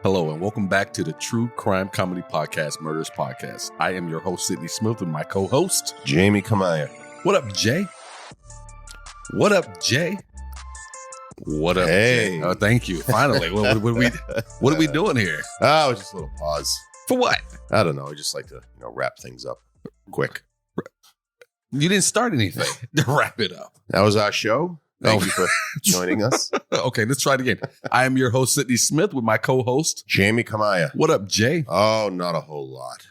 Hello and welcome back to the True Crime Comedy Podcast, Murderess Podcast. I am your host, Sidney Smith, and my co-host, Jamie Kamaya. What up, Jay? What up, Jay? What up, Hey. Jay? Oh, thank you. Finally, what are we doing here? Oh, just a little pause. For what? I don't know. I just like to, wrap things up quick. You didn't start anything to wrap it up. That was our show. Thank you for joining us. Okay, let's try it again. I am your host, Sidney Smith, with my co-host, Jamie Kamaya. What up, Jay? Oh, not a whole lot.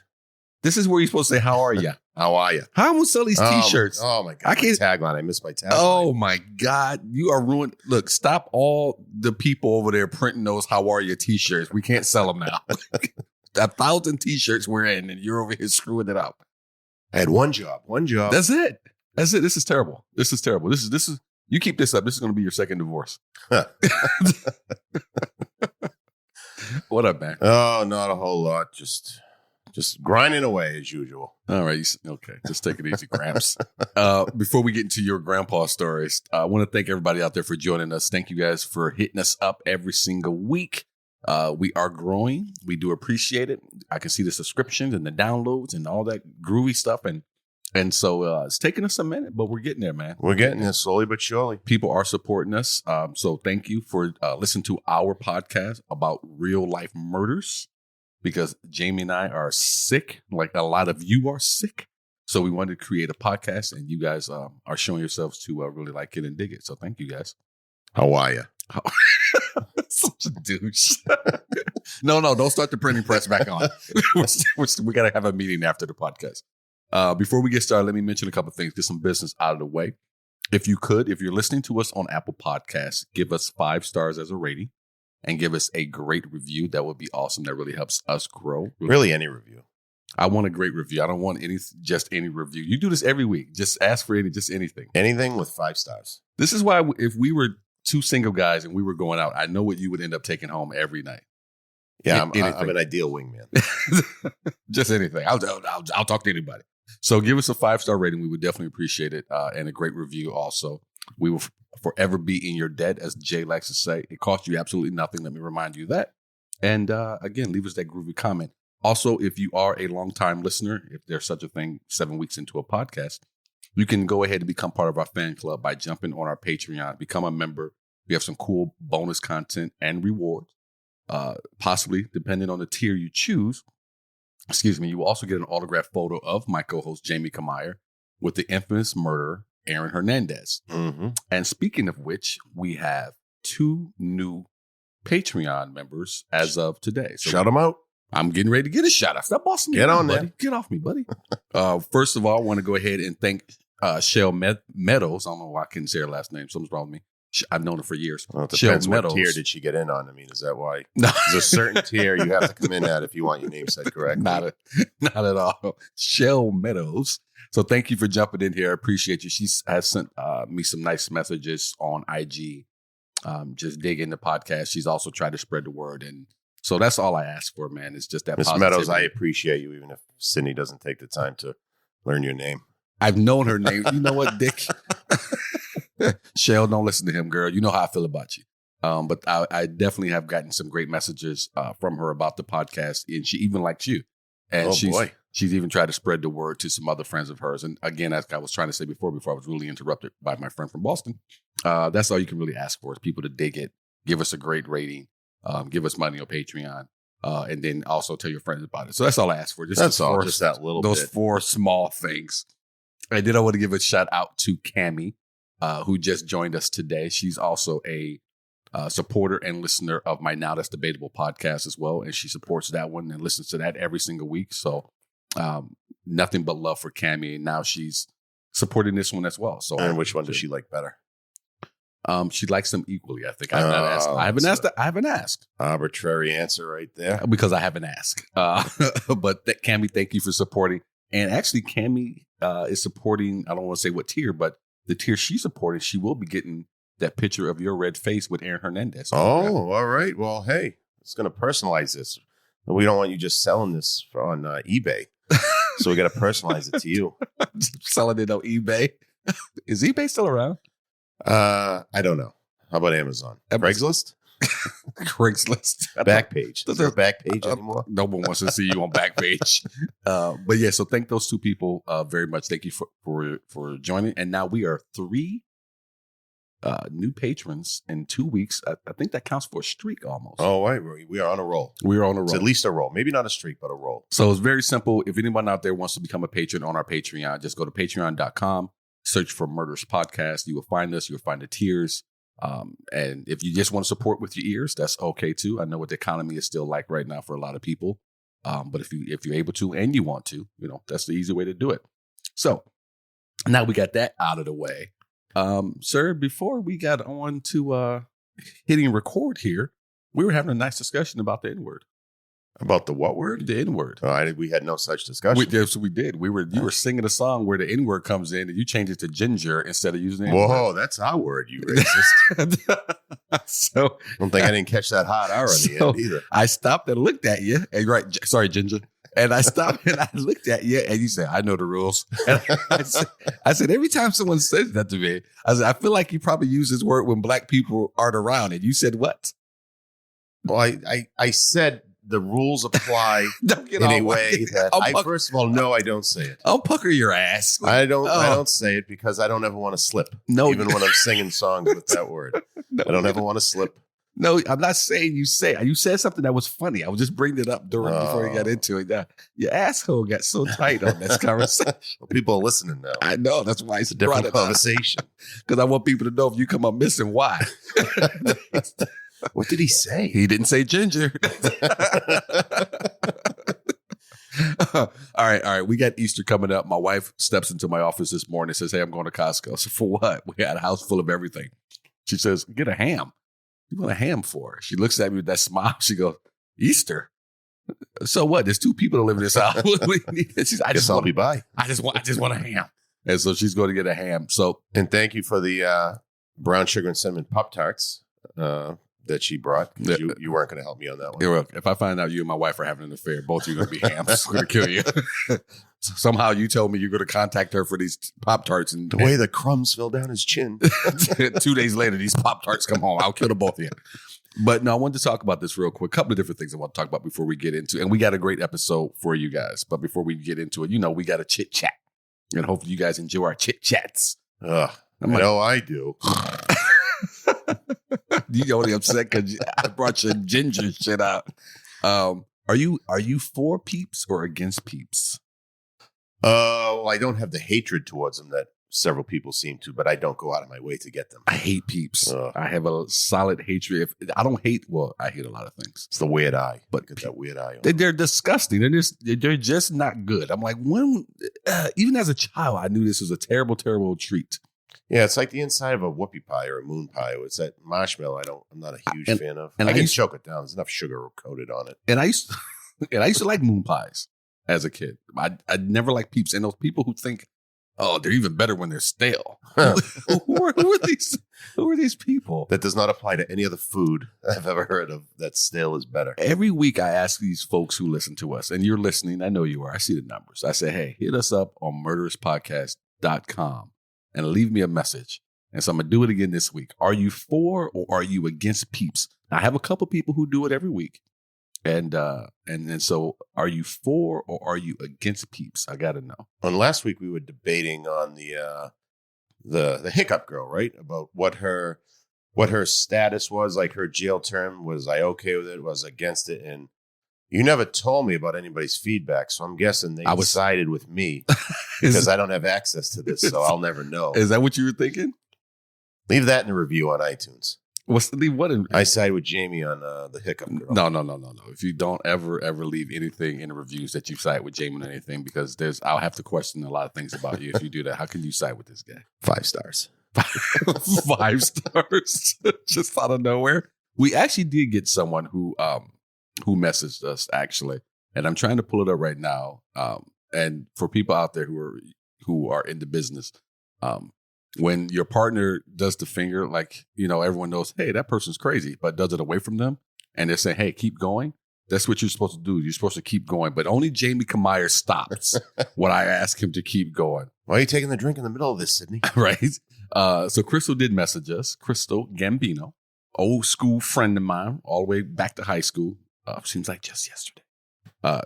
This is where you're supposed to say, how are you? How are you? How am I going to sell these T-shirts? Oh, my God. I can't. Tagline. I missed my tagline. Oh, my God. You are ruined. Look, stop all the people over there printing those how are you T-shirts. We can't sell them now. 1,000 T-shirts we're in, and you're over here screwing it up. I had one job. That's it. This is terrible. This is terrible. This is. You keep this up. This is going to be your second divorce. What up, man? Oh, not a whole lot. Just grinding away as usual. All right. Okay. Just take it easy, Gramps. Before we get into your grandpa stories, I want to thank everybody out there for joining us. Thank you guys for hitting us up every single week. We are growing. We do appreciate it. I can see the subscriptions and the downloads and all that groovy stuff. And so it's taking us a minute, but we're getting there, man. We're getting there slowly but surely. People are supporting us. So thank you for listening to our podcast about real life murders, because Jamie and I are sick, like a lot of you are sick. So we wanted to create a podcast, and you guys are showing yourselves to really like it and dig it. So thank you guys. How are you? Such a douche. No, don't start the printing press back on. We got to have a meeting after the podcast. Before we get started, let me mention a couple of things, get some business out of the way. If you're listening to us on Apple Podcasts, give us 5 stars as a rating and give us a great review. That would be awesome. That really helps us grow. Really, any review. I want a great review. I don't want just any review. You do this every week. Just ask for anything. Anything with 5 stars. This is why if we were 2 single guys and we were going out, I know what you would end up taking home every night. Yeah, I'm an ideal wingman. Just anything. I'll talk to anybody. So give us a 5-star rating. We would definitely appreciate it. And a great review also. We will forever be in your debt, as Jay likes to say. It costs you absolutely nothing. Let me remind you that. And again, leave us that groovy comment. Also, if you are a longtime listener, if there's such a thing 7 weeks into a podcast, you can go ahead and become part of our fan club by jumping on our Patreon. Become a member. We have some cool bonus content and rewards, possibly depending on the tier you choose. Excuse me, you will also get an autographed photo of my co-host, Jamie Kamaya, with the infamous murderer, Aaron Hernandez. Mm-hmm. And speaking of which, we have 2 new Patreon members as of today. So shout them out. I'm getting ready to get a shout out. Stop bossing me. Get on buddy. there. Get off me, buddy. First of all, I want to go ahead and thank Shell Meadows. I don't know why I couldn't say her last name. Something's wrong with me. I've known her for years. Well, it depends what tier did she get in on. I mean, is that why? No. There's a certain tier you have to come in at if you want your name said correctly. Not at all. Shell Meadows. So thank you for jumping in here. I appreciate you. She has sent me some nice messages on IG. Just digging the podcast. She's also tried to spread the word. And so that's all I ask for, man. It's just that Miss positivity. Meadows, I appreciate you, even if Sidney doesn't take the time to learn your name. I've known her name. You know what, Dick? Shell, don't listen to him, girl. You know how I feel about you. But I definitely have gotten some great messages from her about the podcast, and she even likes you. And she's even tried to spread the word to some other friends of hers. And again, as I was trying to say before I was really interrupted by my friend from Boston, that's all you can really ask for is people to dig it, give us a great rating, give us money on Patreon, and then also tell your friends about it. So that's all I ask for. That's all, just that little those bit. 4 small things. And then I want to give a shout out to Cammie, who just joined us today. She's also a supporter and listener of my Now That's Debatable podcast as well. And she supports that one and listens to that every single week. So nothing but love for Cammie. And now she's supporting this one as well. So, and which one does she like better? She likes them equally, I think. I haven't asked. Arbitrary answer right there. Because I haven't asked. But Cammie, thank you for supporting. And actually, Cammie is supporting, I don't want to say what tier, but the tier she's supporting, she will be getting that picture of your red face with Aaron Hernandez. Oh, all right. Well, hey, it's going to personalize this. We don't want you just selling this on eBay. So we got to personalize it to you. Selling it on eBay. Is eBay still around? I don't know. How about Amazon? Craigslist? Craigslist. Backpage. Is there a Backpage anymore? No one wants to see you on Backpage. But yeah, so thank those two people very much. Thank you for joining. And now we are 3 new patrons in 2 weeks. I think that counts for a streak almost. Oh, right. We are on a roll. We are on a roll. It's at least a roll. Maybe not a streak, but a roll. So it's very simple. If anyone out there wants to become a patron on our Patreon, just go to patreon.com, search for Murderous Podcast. You will find us. You'll find the tiers. And if you just want to support with your ears, that's okay too. I know what the economy is still like right now for a lot of people. But if you're able to and you want to, that's the easy way to do it. So now we got that out of the way. Sir, before we got on to hitting record here, we were having a nice discussion about the N-word. About the what word? The N-word. We had no such discussion. Yes, we did. You were singing a song where the N-word comes in and you changed it to ginger instead of using the N-word. Whoa, that's our word, you racist. So I don't think I didn't catch that hot hour on the end either. I stopped and looked at you. And sorry, ginger. And I stopped and I looked at you and you said, I know the rules. And I said, every time someone says that to me, I said, I feel like you probably use this word when black people aren't around. And you said what? Well, I said the rules apply in a way that first of all, no, I don't say it. I'll pucker your ass. I don't say it because I don't ever want to slip. No, even when I'm singing songs with that word. No, I don't ever want to slip. No, I'm not saying you say it. You said something that was funny. I was just bringing it up before you got into it. Your asshole got so tight on this conversation. Well, people are listening now. I know. That's why it's a different conversation. Because I want people to know if you come up missing, why. What did he say? He didn't say ginger. All right. We got Easter coming up. My wife steps into my office this morning and says, hey, I'm going to Costco. So for what? We had a house full of everything. She says, get a ham. You want a ham for? She looks at me with that smile. She goes, Easter? So what? There's 2 people that live in this house. I guess I'll be by. I just want a ham. And so she's going to get a ham. So, and thank you for the brown sugar and cinnamon Pop-Tarts that she brought. You weren't going to help me on that one. You're welcome. If I find out you and my wife are having an affair, both of you are going to be hams. We're going to kill you. Somehow you told me you're going to contact her for these Pop-Tarts. And the way the crumbs fell down his chin. 2 days later, these Pop-Tarts come home. I'll kill the both of you. But no, I wanted to talk about this real quick. A couple of different things I want to talk about before we get into it. And we got a great episode for you guys. But before we get into it, we got a chit chat. And hopefully you guys enjoy our chit chats. I know I do. You only upset because I brought your ginger shit out. Are you for peeps or against peeps? Well, I don't have the hatred towards them that several people seem to, but I don't go out of my way to get them. I hate peeps. I have a solid hatred. I hate a lot of things. It's the weird eye. But get that weird eye. They're disgusting. They're just not good. I'm like, even as a child, I knew this was a terrible, terrible treat. Yeah, it's like the inside of a whoopie pie or a moon pie. It's that marshmallow. I'm not a huge fan of. And I can choke it down. There's enough sugar coated on it. And I used to like moon pies as a kid. I never liked peeps. And those people who think, oh, they're even better when they're stale. Who are these people? That does not apply to any other food I've ever heard of that stale is better. Every week I ask these folks who listen to us, and you're listening, I know you are. I see the numbers. I say, hey, hit us up on murderouspodcast.com and leave me a message. And so I'm going to do it again this week. Are you for or are you against peeps? Now, I have a couple people who do it every week. And so are you for or are you against peeps? I got to know. On last week, we were debating on the hiccup girl, right? About what her status was, like her jail term. Was I okay with it? Was I against it? And you never told me about anybody's feedback. So I'm guessing they sided with me because I don't have access to this. So I'll never know. Is that what you were thinking? Leave that in a review on iTunes. I side with Jamie on the hiccup girl. No. If you don't ever leave anything in the reviews that you side with Jamie on anything, because I'll have to question a lot of things about you if you do that. How can you side with this guy? 5 stars. 5 stars, just out of nowhere. We actually did get someone who messaged us actually, and I'm trying to pull it up right now. And for people out there who are in the business, when your partner does the finger, like, everyone knows, hey, that person's crazy, but does it away from them. And they're saying, hey, keep going. That's what you're supposed to do. You're supposed to keep going. But only Jamie Kamier stops when I ask him to keep going. Why are you taking the drink in the middle of this, Sidney? Right. So Crystal did message us. Crystal Gambino. old school friend of mine, all the way back to high school. Seems like just yesterday.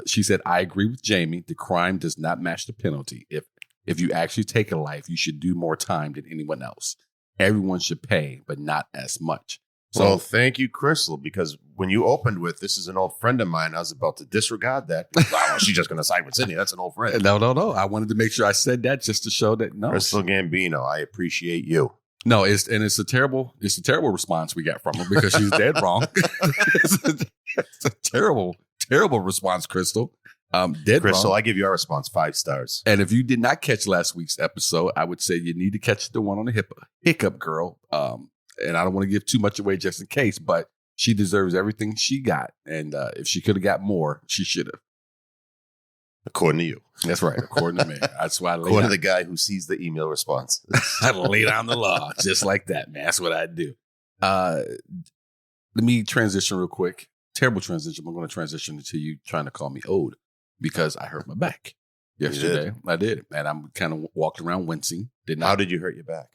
She said, I agree with Jamie. The crime does not match the penalty. If you actually take a life, you should do more time than anyone else. Everyone should pay, but not as much. So, well, thank you, Crystal, because when you opened with, this is an old friend of mine, I was about to disregard that. Wow, she's just going to side with Sidney. That's an old friend. No. I wanted to make sure I said that just to show that, no. Crystal Gambino, I appreciate you. No, it's a terrible response we got from her because she's dead wrong. It's a terrible response, Crystal. Dead Crystal, wrong. I give your response 5 stars. And if you did not catch last week's episode, I would say you need to catch the one on the hiccup girl. And I don't want to give too much away just in case, but she deserves everything she got. And if she could have got more, she should have. According to you. That's right. According to me. That's why I lay according to the guy who sees the email response. I lay down the law just like that, man. That's what I do. Let me transition real quick. Terrible transition. I'm going to transition to you trying to call me old because I hurt my back yesterday. I did. And I'm kind of walked around wincing. How did you hurt your back?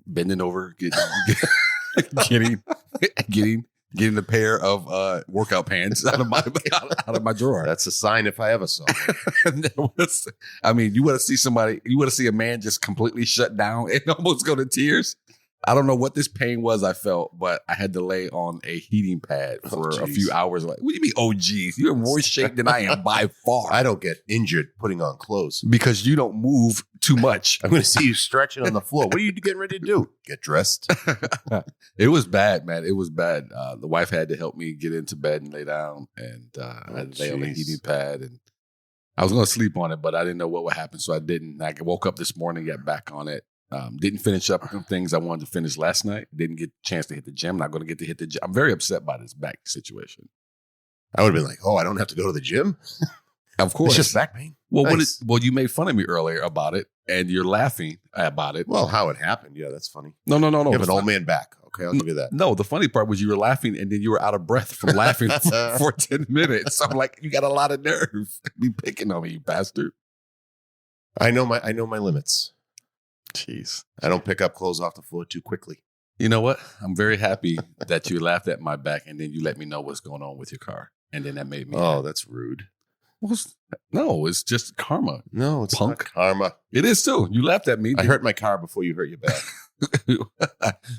Bending over, getting a pair of workout pants out of my drawer. That's a sign if I ever saw it. I mean, you want to see a man just completely shut down and almost go to tears. I don't know what this pain was I felt, but I had to lay on a heating pad for a few hours. Like, what do you mean, oh, geez? You're in worse shape than I am by far. I don't get injured putting on clothes. Because you don't move too much. I'm going to see you stretching on the floor. What are you getting ready to do? Get dressed? It was bad, man. It was bad. The wife had to help me get into bed and lay down. And I had to lay on the heating pad. And I was going to sleep on it, but I didn't know what would happen. So I didn't. I woke up this morning, got back on it. Didn't finish up some things I wanted to finish last night. Didn't get a chance to hit the gym. Not going to get to hit the gym. I'm very upset by this back situation. I would have been like, oh, I don't have to go to the gym? Of course. It's just back pain. Well, nice. You made fun of me earlier about it, and you're laughing about it. Well, how it happened. Yeah, that's funny. No. You have an old man back. Okay, I'll give you that. No, the funny part was you were laughing, and then you were out of breath from laughing for 10 minutes. I'm like, you got a lot of nerve. Be picking on me, you bastard. I know my limits. Jeez. I don't pick up clothes off the floor too quickly. You know what? I'm very happy that you laughed at my back and then you let me know what's going on with your car. And then that made me happy. That's rude. No, it's just karma. No, it's punk. Not karma. It is too. You laughed at me. I hurt my car before you hurt your back.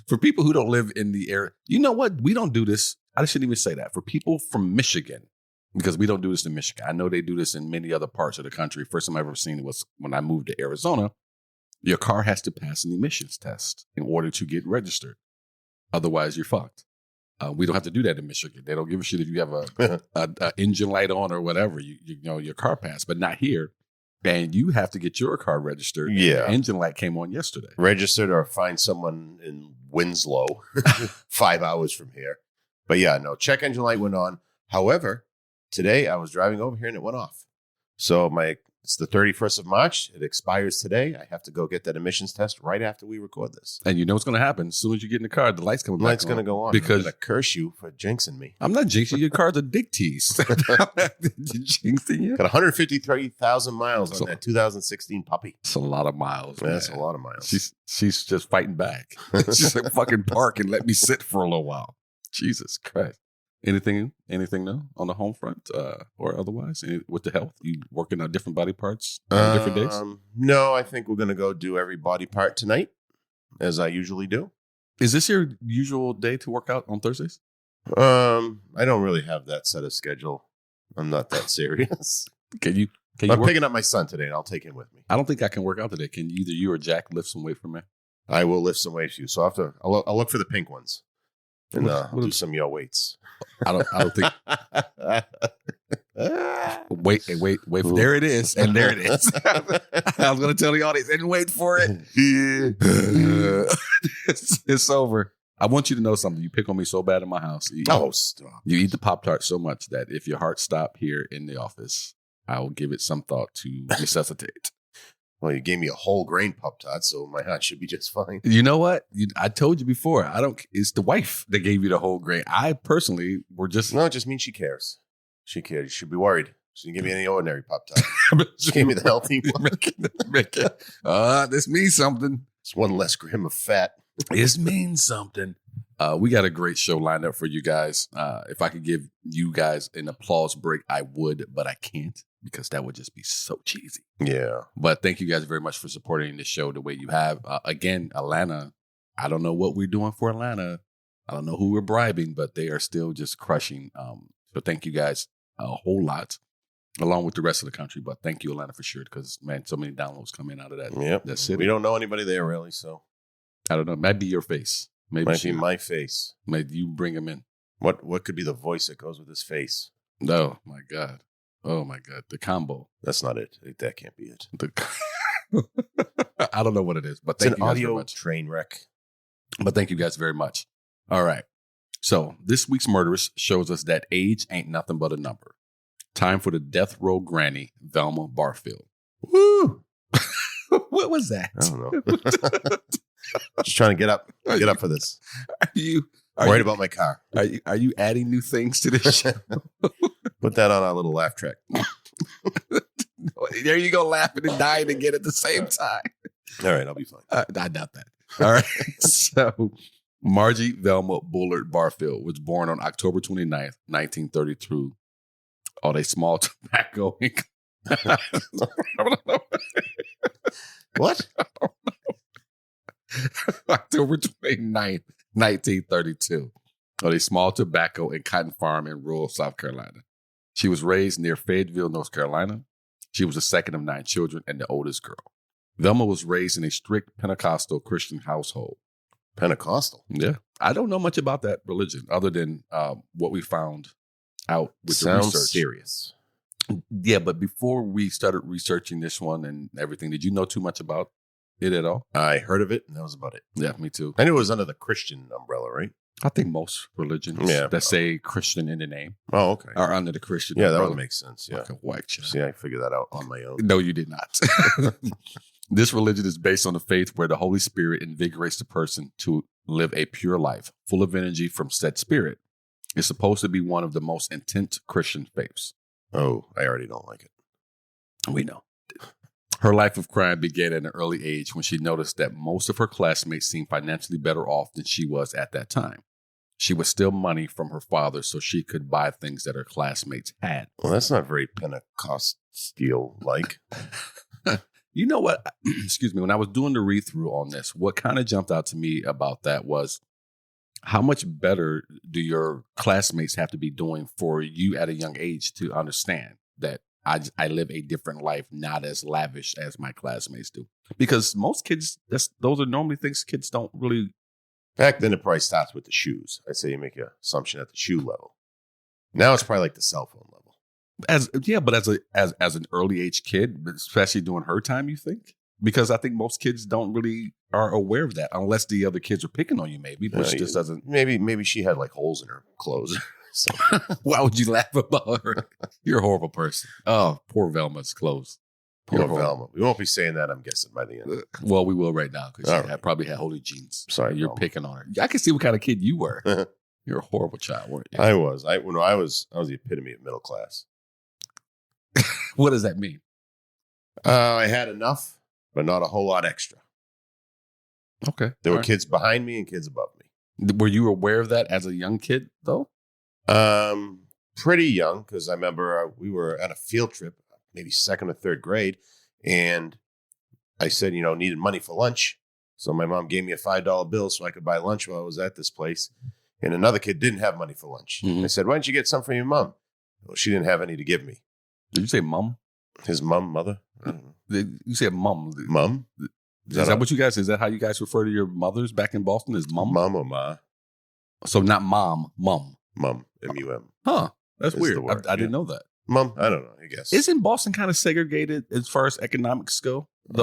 For people who don't live in the area, you know what? We don't do this. I shouldn't even say that. For people from Michigan, because we don't do this in Michigan. I know they do this in many other parts of the country. First time I ever seen it was when I moved to Arizona. Your car has to pass an emissions test in order to get registered. Otherwise, you're fucked. We don't have to do that in Michigan. They don't give a shit if you have a engine light on or whatever. You know your car passed, but not here. And you have to get your car registered. Yeah, the engine light came on yesterday. Registered or find someone in Winslow, 5 hours from here. But yeah, no, check engine light went on. However, today I was driving over here and it went off. So it's the 31st of March. It expires today. I have to go get that emissions test right after we record this. And you know what's going to happen. As soon as you get in the car, the light's coming back on. The light's going to go on. Because I'm going to curse you for jinxing me. I'm not jinxing you. Your car's a dick tease. Jinxing you? Got 153,000 miles on that 2016 puppy. It's a lot of miles. Yeah, that's a lot of miles. She's just fighting back. She's like, fucking park and let me sit for a little while. Jesus Christ. Anything though on the home front or otherwise with the health? You working on different body parts on different days? No, I think we're going to go do every body part tonight, as I usually do. Is this your usual day to work out on Thursdays? I don't really have that set of schedule. I'm not that serious. Can you? I'm picking up my son today, and I'll take him with me. I don't think I can work out today. Can either you or Jack lift some weight for me? I will lift some weights for you. So I'll look for the pink ones. And I'll do some of your weights. I don't think. Wait. There it is. And there it is. I was going to tell the audience and wait for it. It's over. I want you to know something. You pick on me so bad in my house. Stop. You eat the Pop-Tart so much that if your heart stopped here in the office, I will give it some thought to resuscitate. Well, you gave me a whole grain Pop-Tart, so my heart should be just fine. You know what? I told you before. It's the wife that gave you the whole grain. I personally were just... No, it just means she cares. She cares. You should be worried. She didn't give me any ordinary Pop-Tart. She gave me the healthy one. This means something. It's one less gram of fat. This means something. We got a great show lined up for you guys. If I could give you guys an applause break, I would, but I can't because that would just be so cheesy. Yeah. But thank you guys very much for supporting the show the way you have. Again, Atlanta, I don't know what we're doing for Atlanta. I don't know who we're bribing, but they are still just crushing. So thank you guys a whole lot, along with the rest of the country. But thank you, Atlanta, for sure, because, man, so many downloads coming out of that city. We don't know anybody there, really, so. I don't know. Might be your face. Maybe Might be my face. Maybe you bring him in. What could be the voice that goes with his face? Oh, my God. Oh, my God. The combo. That's not it. That can't be it. I don't know what it is, but thank you guys very much. Train wreck. But thank you guys very much. All right. So this week's Murderess shows us that age ain't nothing but a number. Time for the death row granny, Velma Barfield. Woo! What was that? I don't know. Just trying to get up for this. Are worried about my car. Are you adding new things to this show? Put that on our little laugh track. There you go, laughing and dying again at the same time. All right, I'll be fine. I doubt that. All right. So Margie Velma Bullard Barfield was born on October 29th, 1932 on a small tobacco. What? October 29th, 1932 on a small tobacco and cotton farm in rural South Carolina. She was raised near Fayetteville, North Carolina. She was the second of 9 children and the oldest girl. Velma was raised in a strict Pentecostal Christian household. Pentecostal? Yeah. I don't know much about that religion other than what we found out with the research. Sounds serious. Yeah, but before we started researching this one and everything, did you know too much about it at all? I heard of it, and that was about it. Yeah, me too. I knew it was under the Christian umbrella, right? I think most religions that say Christian in the name are under the Christian umbrella. That would make sense. Yeah. Like a white child. See, I figured that out on my own. No, you did not. This religion is based on a faith where the Holy Spirit invigorates the person to live a pure life, full of energy from said spirit. It's supposed to be one of the most intense Christian faiths. Oh, I already don't like it. We know. Her life of crime began at an early age when she noticed that most of her classmates seemed financially better off than she was at that time. She would steal money from her father so she could buy things that her classmates had. Well, that's not very Pentecostal-like. You know what? Excuse me. When I was doing the read-through on this, what kind of jumped out to me about that was how much better do your classmates have to be doing for you at a young age to understand that I live a different life, not as lavish as my classmates do? Because most kids, those are normally things kids don't really. Back then, it probably starts with the shoes. I'd say you make an assumption at the shoe level. Now it's probably like the cell phone level. But as an early age kid, especially during her time, you think? Because I think most kids don't really are aware of that unless the other kids are picking on you, maybe, which just doesn't. Maybe she had like holes in her clothes. So. Why would you laugh about her? You're a horrible person. Oh, poor Velma's clothes. Poor Velma. We won't be saying that, I'm guessing, by the end. Well, we will right now because she probably had holy jeans. Sorry, you're picking on her. I can see what kind of kid you were. You're a horrible child, weren't you? I was. I was the epitome of middle class. What does that mean? I had enough, but not a whole lot extra. Okay. There were kids behind me and kids above me. Were you aware of that as a young kid, though? Pretty young, because I remember we were at a field trip, maybe 2nd or 3rd grade, and I said, needed money for lunch. So my mom gave me a $5 bill so I could buy lunch while I was at this place. And another kid didn't have money for lunch. Mm-hmm. I said, why don't you get some from your mom? Well, she didn't have any to give me. Did you say mom? His mother? I don't know. You said mom. Mom? Is that what you guys, is that how you guys refer to your mothers back in Boston? Is mom? Mom or ma. So not mom, mum. Mum, M-U-M. Huh. That's weird. I didn't know that. Mum, I don't know, I guess. Isn't Boston kind of segregated as far as economics go? I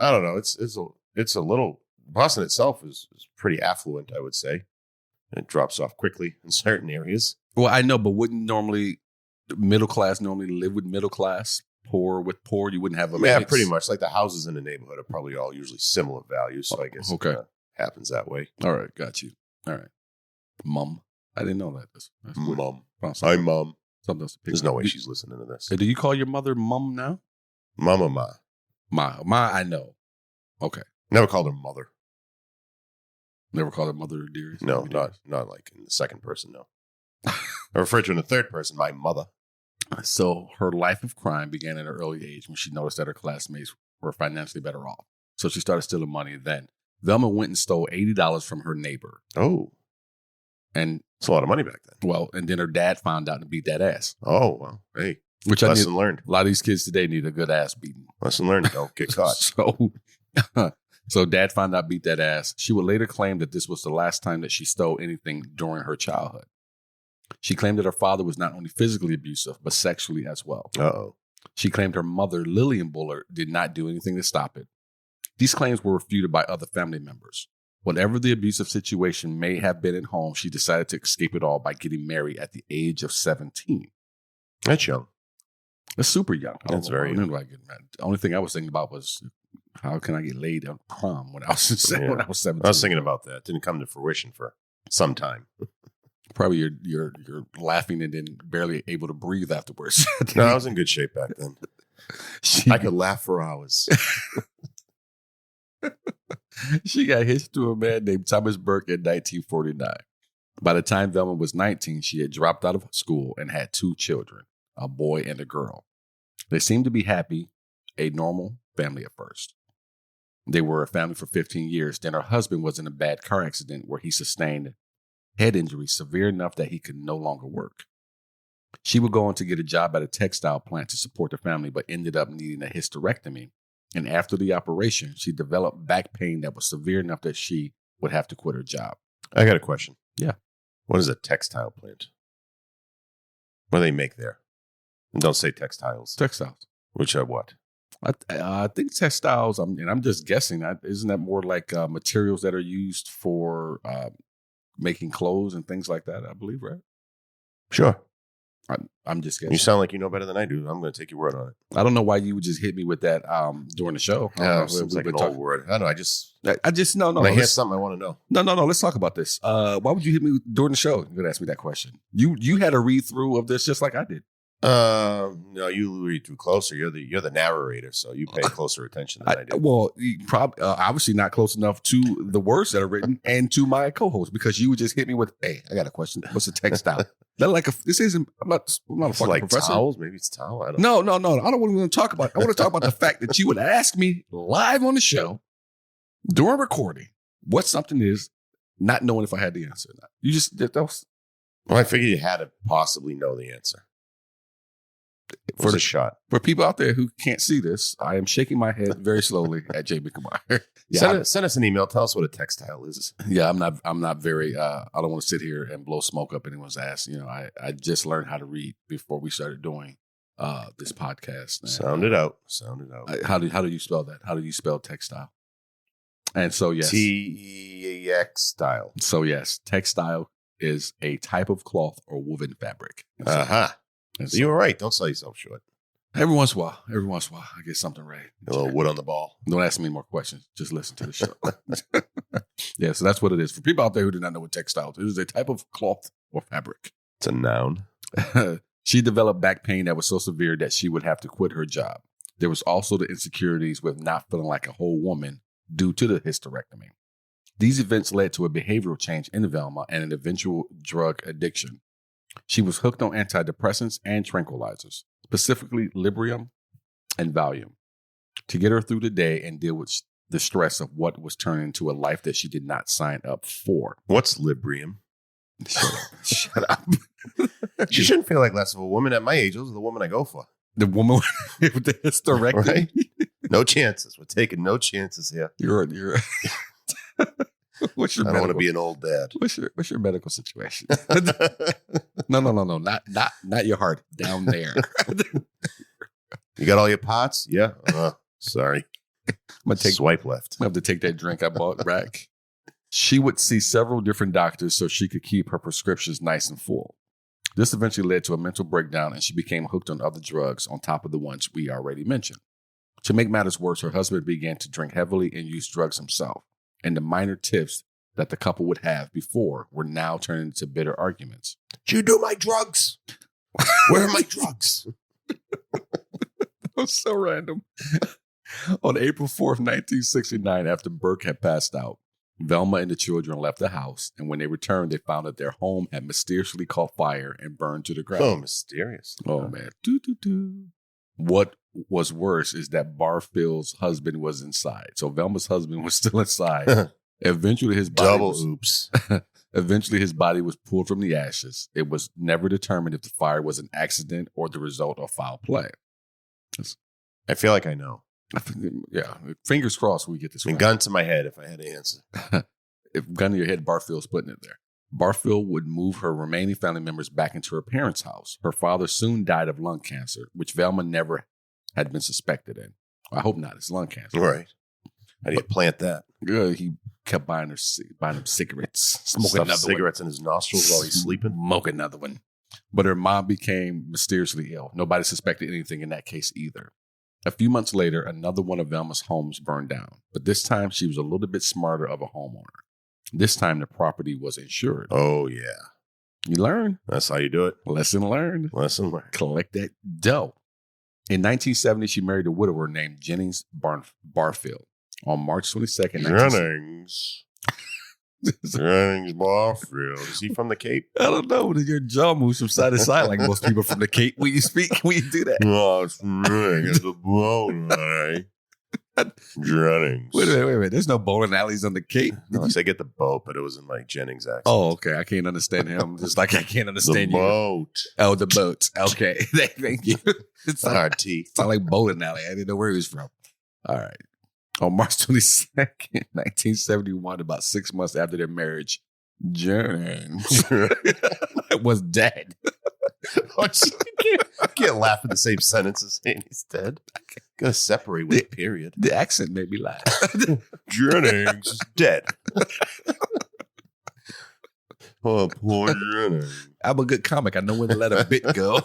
don't know. It's a little, Boston itself is pretty affluent, I would say. And it drops off quickly in certain areas. Well, I know, but wouldn't normally middle class normally live with middle class? Poor with poor? You wouldn't have a mix? Pretty much. Like the houses in the neighborhood are probably all usually similar values. So I guess it happens that way. All right. Got you. All right. Mum. I didn't know that. That's Mum. Hi, Mum. Something else to pick. There's no way she's listening to this. Do you call your mother Mum now? Mum or Ma? Ma, I know. Okay. Never called her mother. Never called her mother dearest? No, Maybe not like in the second person, no. I refer to in the third person, my mother. So her life of crime began at an early age when she noticed that her classmates were financially better off. So she started stealing money then. Velma went and stole $80 from her neighbor. Oh. And it's a lot of money back then. Well, and then her dad found out and beat that ass. Oh, well, hey. Which lesson learned. A lot of these kids today need a good ass beating. Lesson learned, don't get caught. So dad found out, beat that ass. She would later claim that this was the last time that she stole anything during her childhood. She claimed that her father was not only physically abusive, but sexually as well. Uh-oh. She claimed her mother, Lillian Bullard, did not do anything to stop it. These claims were refuted by other family members. Whatever the abusive situation may have been at home, she decided to escape it all by getting married at the age of 17. That's young. That's super young. That's very young. The only thing I was thinking about was, how can I get laid on prom when I was 17? I was thinking about that. It didn't come to fruition for some time. Probably you're laughing and then barely able to breathe afterwards. No, I was in good shape back then. I could laugh for hours. She got hitched to a man named Thomas Burke in 1949. By the time Velma was 19, she had dropped out of school and had 2 children, a boy and a girl. They seemed to be happy, a normal family at first. They were a family for 15 years. Then her husband was in a bad car accident where he sustained head injuries severe enough that he could no longer work. She would go on to get a job at a textile plant to support the family, but ended up needing a hysterectomy. And after the operation, she developed back pain that was severe enough that she would have to quit her job. I got a question. Yeah. What is a textile plant? What do they make there? And don't say textiles. Textiles. Which are what? I think textiles, I'm just guessing, isn't that more like materials that are used for making clothes and things like that, I believe, right? Sure. I'm just guessing. You sound like you know better than I do. I'm going to take your word on it. I don't know why you would just hit me with that during the show. Yeah, seems like an old word. I don't know. I just no. When I hear something I want to know. No. Let's talk about this. Why would you hit me during the show? You're going to ask me that question. You had a read through of this just like I did. No, you read too closer. You're the narrator, so you pay closer attention than I do. Well, you probably obviously not close enough to the words that are written and to my co-host because you would just hit me with, "Hey, I got a question. What's a textile?" That like this isn't. I'm not a fucking like professor. Towels? Maybe it's towel. I don't know. No. I don't want to talk about. I want to talk about the fact that you would ask me live on the show during recording what something is, not knowing if I had the answer or not. You just that was. Well, I figured you had to possibly know the answer. For the shot. For people out there who can't see this, I am shaking my head very slowly at Jamie Kumar. Send us an email. Tell us what a textile is. Yeah, I'm not very. I don't want to sit here and blow smoke up anyone's ass. You know, I just learned how to read before we started doing this podcast. And, Sound it out. How do you spell that? How do you spell textile? And so yes, TEX style. So yes, textile is a type of cloth or woven fabric. So you were right. Don't sell yourself short. Every once in a while, I get something right. A little wood on the ball. Don't ask me any more questions. Just listen to the show. Yeah, so that's what it is. For people out there who do not know what textiles is, a type of cloth or fabric. It's a noun. She developed back pain that was so severe that she would have to quit her job. There was also the insecurities with not feeling like a whole woman due to the hysterectomy. These events led to a behavioral change in Velma and an eventual drug addiction. She was hooked on antidepressants and tranquilizers, specifically Librium and Valium, to get her through the day and deal with the stress of what was turning into a life that she did not sign up for. What's Librium? Shut up. She shouldn't feel like less of a woman at my age. Those are the woman I go for. The woman with the hysterectomy. Right? No chances. We're taking no chances here. You're What's your I don't want to be an old dad. What's your medical situation? No. Not your heart. Down there. You got all your pots? Yeah. Sorry. I'm gonna swipe left. I have to take that drink I bought back. She would see several different doctors so she could keep her prescriptions nice and full. This eventually led to a mental breakdown, and she became hooked on other drugs on top of the ones we already mentioned. To make matters worse, her husband began to drink heavily and use drugs himself. And the minor tiffs that the couple would have before were now turning into bitter arguments. Did you do my drugs? Where are my drugs? That was so random. On April 4th, 1969, after Burke had passed out, Velma and the children left the house, and when they returned, they found that their home had mysteriously caught fire and burned to the ground. Oh, mysterious. Oh, man. Doo-doo-doo. What was worse is that Barfield's husband was inside. So Velma's husband was still inside. Eventually, his body oops. Eventually, his body was pulled from the ashes. It was never determined if the fire was an accident or the result of foul play. I feel like I know. Yeah, fingers crossed we get this right. Gun to my head if I had to answer. If gun to your head, Barfield's putting it there. Barfield would move her remaining family members back into her parents' house. Her father soon died of lung cancer, which Velma never had been suspected in. I hope not. It's lung cancer. Right. How do you plant that? He kept buying him cigarettes. Smoking another cigarettes in his nostrils while he's sleeping. Smoke another one. But her mom became mysteriously ill. Nobody suspected anything in that case either. A few months later, another one of Velma's homes burned down. But this time, she was a little bit smarter of a homeowner. This time, the property was insured. Oh, yeah. You learn. That's how you do it. Lesson learned. Lesson learned. Collect that dough. In 1970, she married a widower named Jennings Barfield. On March 22nd, Jennings Barfield. Is he from the Cape? I don't know. Your jaw moves from side to side like most people from the Cape when you speak, when you do that. Oh, it's really it's a bowling alley. Jennings. Wait a minute. There's no bowling alleys on the Cape. No, I get the boat, but it was in like Jennings' accent. Oh, okay. I can't understand him. Just like I can't understand the you. Boat. Oh, the boat. Okay. Thank you. It's hard T. It's not like bowling alley. I didn't know where he was from. All right. On March 22nd, 1971, about 6 months after their marriage, Jennings was dead. You can't laugh in the same sentence as saying he's dead. Gotta separate with a period. The accent made me laugh. Jennings is dead. Oh, poor Jennings. I'm a good comic. I know when to let a bit go.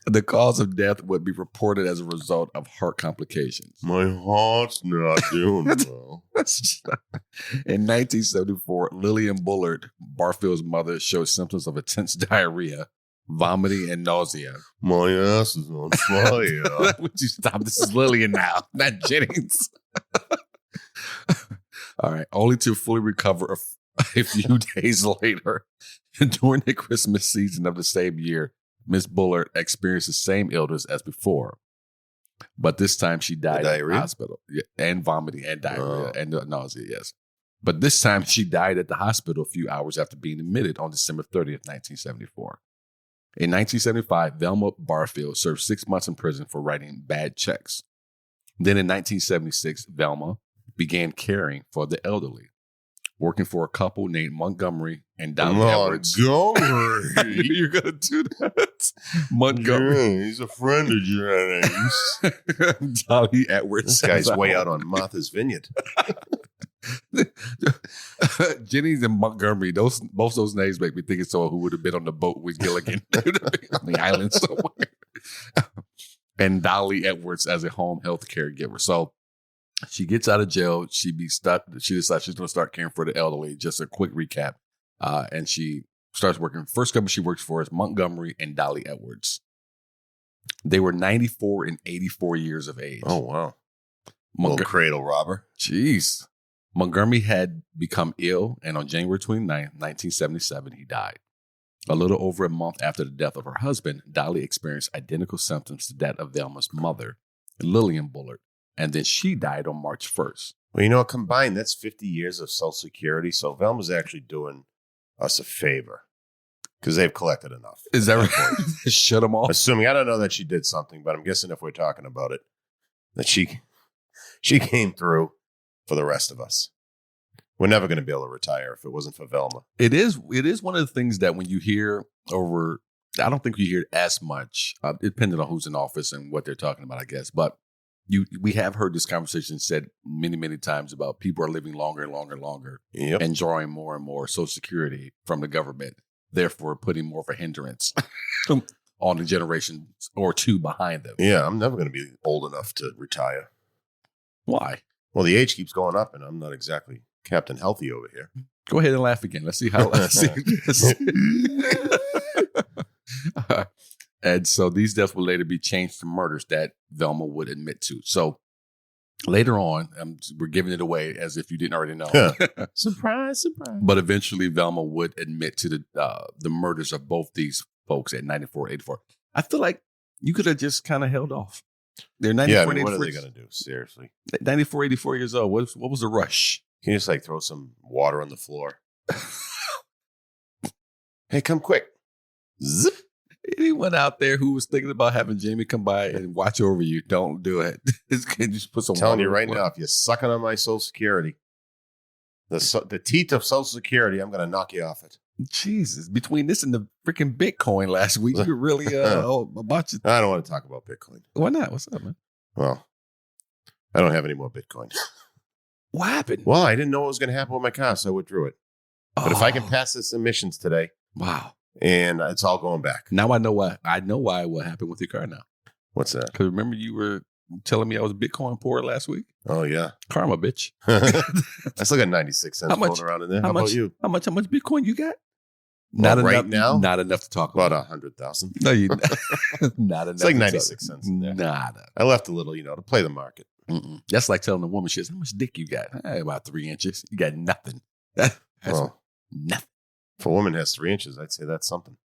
The cause of death would be reported as a result of heart complications. My heart's not doing well. In 1974, Lillian Bullard, Barfield's mother, showed symptoms of intense diarrhea, vomiting, and nausea. My ass is on fire. Would you stop? This is Lillian now, not Jennings. All right. Only to fully recover a few days later, during the Christmas season of the same year, Miss Bullard experienced the same illness as before, but this time she died in the hospital. And vomiting and diarrhea and nausea, yes. But this time she died at the hospital a few hours after being admitted on December 30th, 1974. In 1975, Velma Barfield served 6 months in prison for writing bad checks. Then in 1976, Velma began caring for the elderly, working for a couple named Montgomery and Dolly Edwards. Montgomery. I knew you were going to do that. Montgomery. Yeah, he's a friend of Jennings. Dolly Edwards. This guy's way out on Martha's Vineyard. Jennings and Montgomery, both those names make me think of someone who would have been on the boat with Gilligan on the island somewhere. And Dolly Edwards as a home health caregiver. So she gets out of jail. She decides she's going to start caring for the elderly. Just a quick recap. And she starts working. First company she works for is Montgomery and Dolly Edwards. They were 94 and 84 years of age. Oh, wow. Little cradle robber. Jeez. Montgomery had become ill, and on January 29, 1977, he died. A little over a month after the death of her husband, Dolly experienced identical symptoms to that of Velma's mother, Lillian Bullard. And then she died on March 1st. Well, combined, that's 50 years of Social Security. So Velma's actually doing us a favor because they've collected enough. Is that right? Shut them off? Assuming, I don't know that she did something, but I'm guessing if we're talking about it, that she came through for the rest of us. We're never going to be able to retire if it wasn't for Velma. It is one of the things that when you hear over, I don't think you hear it as much, depending on who's in office and what they're talking about, I guess. But we have heard this conversation said many, many times about people are living longer and longer and longer, yep, and drawing more and more Social Security from the government, therefore putting more of a hindrance on the generation or two behind them. Yeah, I'm never going to be old enough to retire. Why? Well, the age keeps going up, and I'm not exactly Captain Healthy over here. Go ahead and laugh again. Let's see how. And so these deaths will later be changed to murders that Velma would admit to. So Later on, we're giving it away as if you didn't already know. Surprise, surprise. But eventually, Velma would admit to the murders of both these folks at 94, 84. I feel like you could have just kind of held off. They're 94, what 84. are they going to do? Seriously. 94, 84 years old. What was the rush? Can you just like throw some water on the floor? Hey, come quick. Zip. Anyone out there who was thinking about having Jamie come by and watch over you, don't do it. Just put some I'm telling water you right on. now, if you're sucking on my Social Security, the teeth of Social Security, I'm going to knock you off it. Jesus, between this and the freaking Bitcoin last week, you're really about you. I don't want to talk about Bitcoin. Why not? What's up, man? Well, I don't have any more Bitcoin. What happened? Well, I didn't know what was going to happen with my car, so I withdrew it. But if I can pass this emissions today, wow, and it's all going back. Now I know why. I know why. What happened with your car now? What's that? Because remember you were telling me I was Bitcoin poor last week. Oh yeah, karma, bitch. I still got 96 cents floating around in there. How about you? How much Bitcoin you got? Well, not right enough, now, not enough to talk about about. 100,000. No, you not enough. It's like 96 cents in there. Nada. I left a little, to play the market. Mm-mm. That's like telling a woman, she says, how much dick you got? About 3 inches. You got nothing. That's nothing. If a woman has 3 inches, I'd say that's something.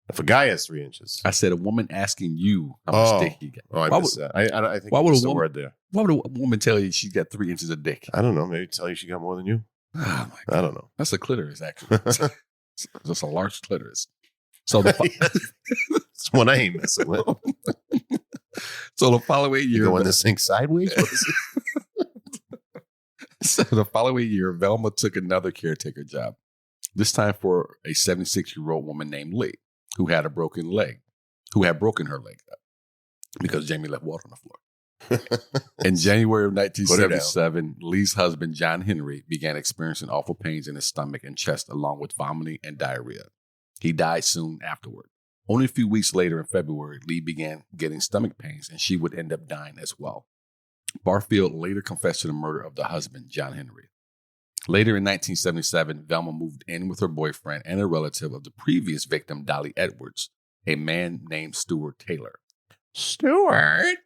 If a guy has 3 inches. I said a woman asking you how much dick you got. Oh, I missed that. I think why would a word there. Why would a woman tell you she's got 3 inches of dick? I don't know. Maybe tell you she got more than you. Oh my God. I don't know. That's a clitoris, actually. Just a large clitoris. So it's one I ain't messing with. So the following year, going to sink sideways. What is it? So the following year, Velma took another caretaker job. This time for a 76-year-old woman named Lee, who had broken her leg because Jamie left water on the floor. In January of 1977, Lee's husband, John Henry, began experiencing awful pains in his stomach and chest, along with vomiting and diarrhea. He died soon afterward. Only a few weeks later in February, Lee began getting stomach pains, and she would end up dying as well. Barfield later confessed to the murder of the husband, John Henry. Later in 1977, Velma moved in with her boyfriend and a relative of the previous victim, Dolly Edwards, a man named Stuart Taylor. Stuart?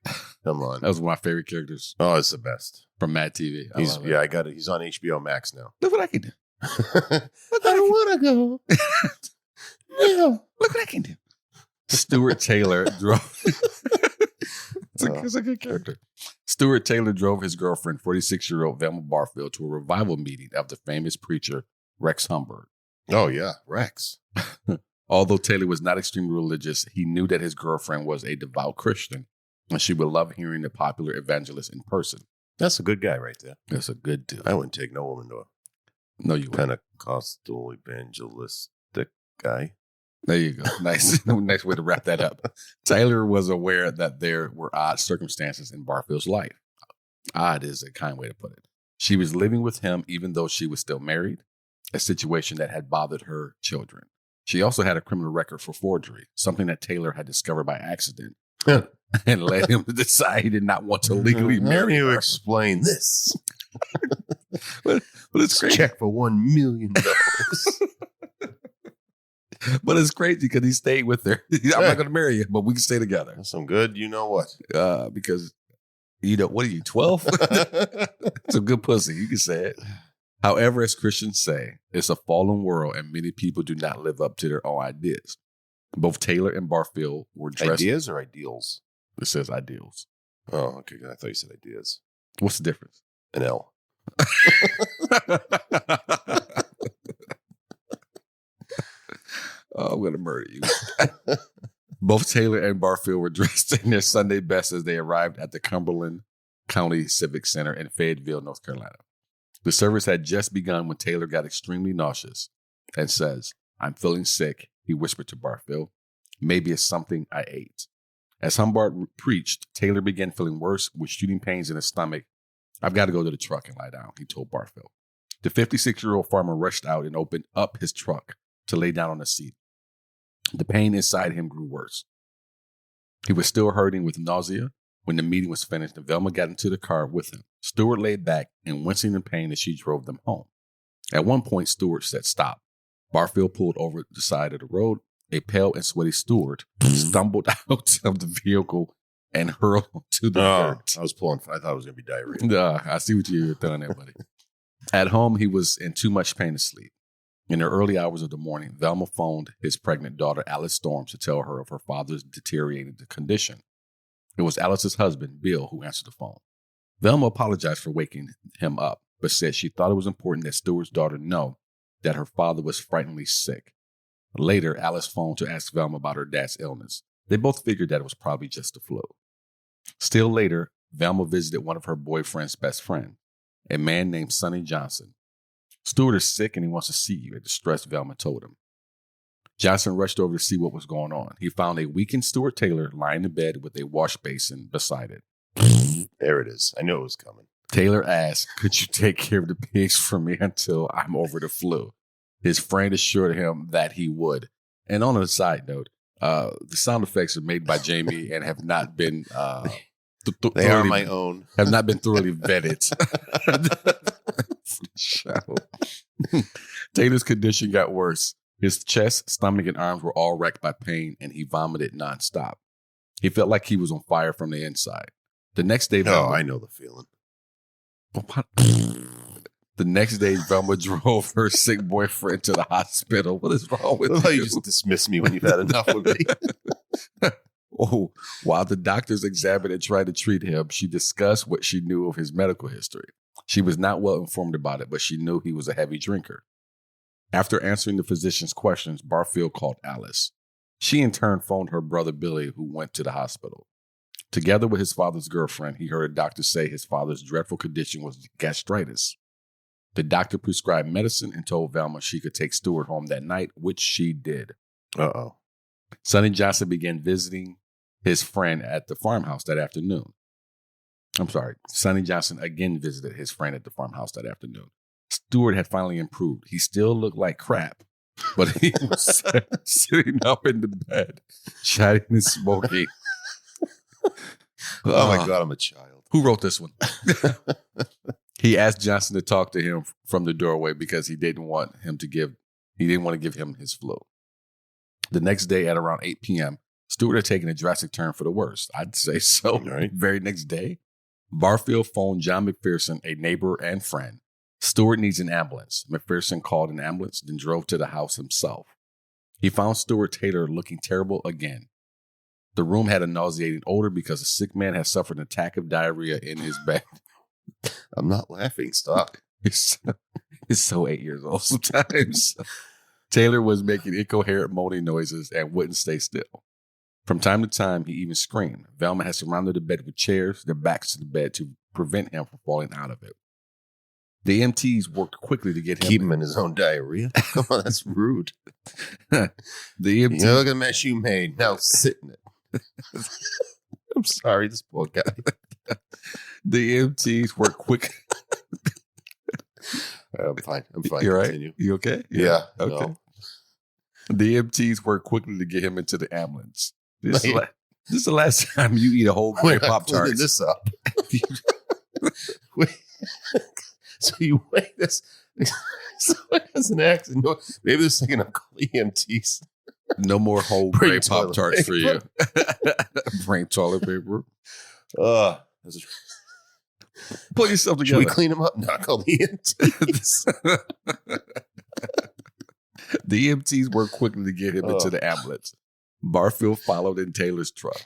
Come on. That was one of my favorite characters. Oh, it's the best. From Mad TV. I got it. He's on HBO Max now. Look what I can do. I don't want to go. No. Look what I can do. Stuart Taylor drove. It's a good character. Stuart Taylor drove his girlfriend, 46-year-old Velma Barfield, to a revival meeting of the famous preacher Rex Humbard. Oh, yeah. Rex. Although Taylor was not extremely religious, he knew that his girlfriend was a devout Christian, and she would love hearing the popular evangelist in person. That's a good guy right there. That's a good dude. I wouldn't take no woman to No, you wouldn't. Pentecostal evangelistic guy. There you go. Nice. Nice way to wrap that up. Taylor was aware that there were odd circumstances in Barfield's life. Odd is a kind way to put it. She was living with him even though she was still married, a situation that had bothered her children. She also had a criminal record for forgery, something that Taylor had discovered by accident and led him to decide he did not want to legally marry her. How do you explain this? but it's crazy. Check for $1 million. But it's crazy because he stayed with her. I'm not going to marry you, but we can stay together. That's some good, you know what? Because, what are you, 12? It's a good pussy. You can say it. However, as Christians say, it's a fallen world and many people do not live up to their own ideas. Both Taylor and Barfield were dressed. Ideas or ideals? It says ideals. Oh, okay. I thought you said ideas. What's the difference? An L. Oh, I'm going to murder you. Both Taylor and Barfield were dressed in their Sunday best as they arrived at the Cumberland County Civic Center in Fayetteville, North Carolina. The service had just begun when Taylor got extremely nauseous and says, "I'm feeling sick," he whispered to Barfield. "Maybe it's something I ate." As Humbard preached, Taylor began feeling worse with shooting pains in his stomach. "I've got to go to the truck and lie down," he told Barfield. The 56-year-old farmer rushed out and opened up his truck to lay down on the seat. The pain inside him grew worse. He was still hurting with nausea when the meeting was finished and Velma got into the car with him. Stuart laid back and wincing in pain as she drove them home. At one point, Stuart said, "Stop." Barfield pulled over the side of the road. A pale and sweaty Stuart stumbled out of the vehicle and hurled him to the dirt. I thought it was going to be diarrhea. I see what you're throwing there, buddy. At home, he was in too much pain to sleep. In the early hours of the morning, Velma phoned his pregnant daughter, Alice Storms, to tell her of her father's deteriorating condition. It was Alice's husband, Bill, who answered the phone. Velma apologized for waking him up, but said she thought it was important that Stuart's daughter know that her father was frighteningly sick. Later, Alice phoned to ask Velma about her dad's illness. They both figured that it was probably just the flu. Still later, Velma visited one of her boyfriend's best friend, a man named Sonny Johnson. Stuart is sick and he wants to see you, a distressed Velma told him. Johnson rushed over to see what was going on. He found a weakened Stuart Taylor lying in bed with a wash basin beside it. There it is. I knew it was coming. Taylor asked, "Could you take care of the pigs for me until I'm over the flu?" His friend assured him that he would. And on a side note, the sound effects are made by Jamie and have not been they are my own. Have not been thoroughly vetted. Taylor's condition got worse. His chest, stomach, and arms were all racked by pain, and he vomited nonstop. He felt like he was on fire from the inside. The next day, I know the feeling. The next day, Velma drove her sick boyfriend to the hospital. What is wrong with you? You just dismiss me when you've had enough of me. While the doctors examined and tried to treat him, she discussed what she knew of his medical history. She was not well informed about it, but she knew he was a heavy drinker. After answering the physician's questions, Barfield called Alice. She in turn phoned her brother Billy, who went to the hospital. Together with his father's girlfriend, he heard a doctor say his father's dreadful condition was gastritis. The doctor prescribed medicine and told Velma she could take Stuart home that night, which she did. Uh-oh. Sonny Johnson began visiting his friend at the farmhouse that afternoon. Sonny Johnson again visited his friend at the farmhouse that afternoon. Stuart had finally improved. He still looked like crap, but he was sitting up in the bed, chatting and smoking. Oh my God, I'm a child. Who wrote this one? He asked Johnson to talk to him from the doorway because he didn't want to give him his flu. The next day at around 8 p.m., Stuart had taken a drastic turn for the worse. I'd say so. Right. Very next day, Barfield phoned John McPherson, a neighbor and friend. Stuart needs an ambulance. McPherson called an ambulance, then drove to the house himself. He found Stuart Taylor looking terrible again. The room had a nauseating odor because the sick man had suffered an attack of diarrhea in his bed. I'm not laughing. Stop. He's so 8 years old sometimes. Taylor was making incoherent moaning noises and wouldn't stay still. From time to time, he even screamed. Velma had surrounded the bed with chairs, their backs to the bed, to prevent him from falling out of it. The EMTs worked quickly to get him. Keep him in his own diarrhea? Come on, that's rude. The EMTs. You know, look at the mess you made. Now sit in it. I'm sorry, this poor guy. The EMTs worked quick. I'm fine. You're right. Continue. You okay? Yeah. Okay. No. The EMTs worked quickly to get him into the ambulance. This is the last time you eat a whole grape Pop-Tart. This up. Wait. So you wait this. Someone has an accident. No, maybe they're thinking of EMTs. No more whole grape Pop-Tarts for you. Bring toilet paper. Put yourself together. Should we clean them up? Not call the EMTs. The EMTs worked quickly to get him into the ambulance. Barfield followed in Taylor's truck.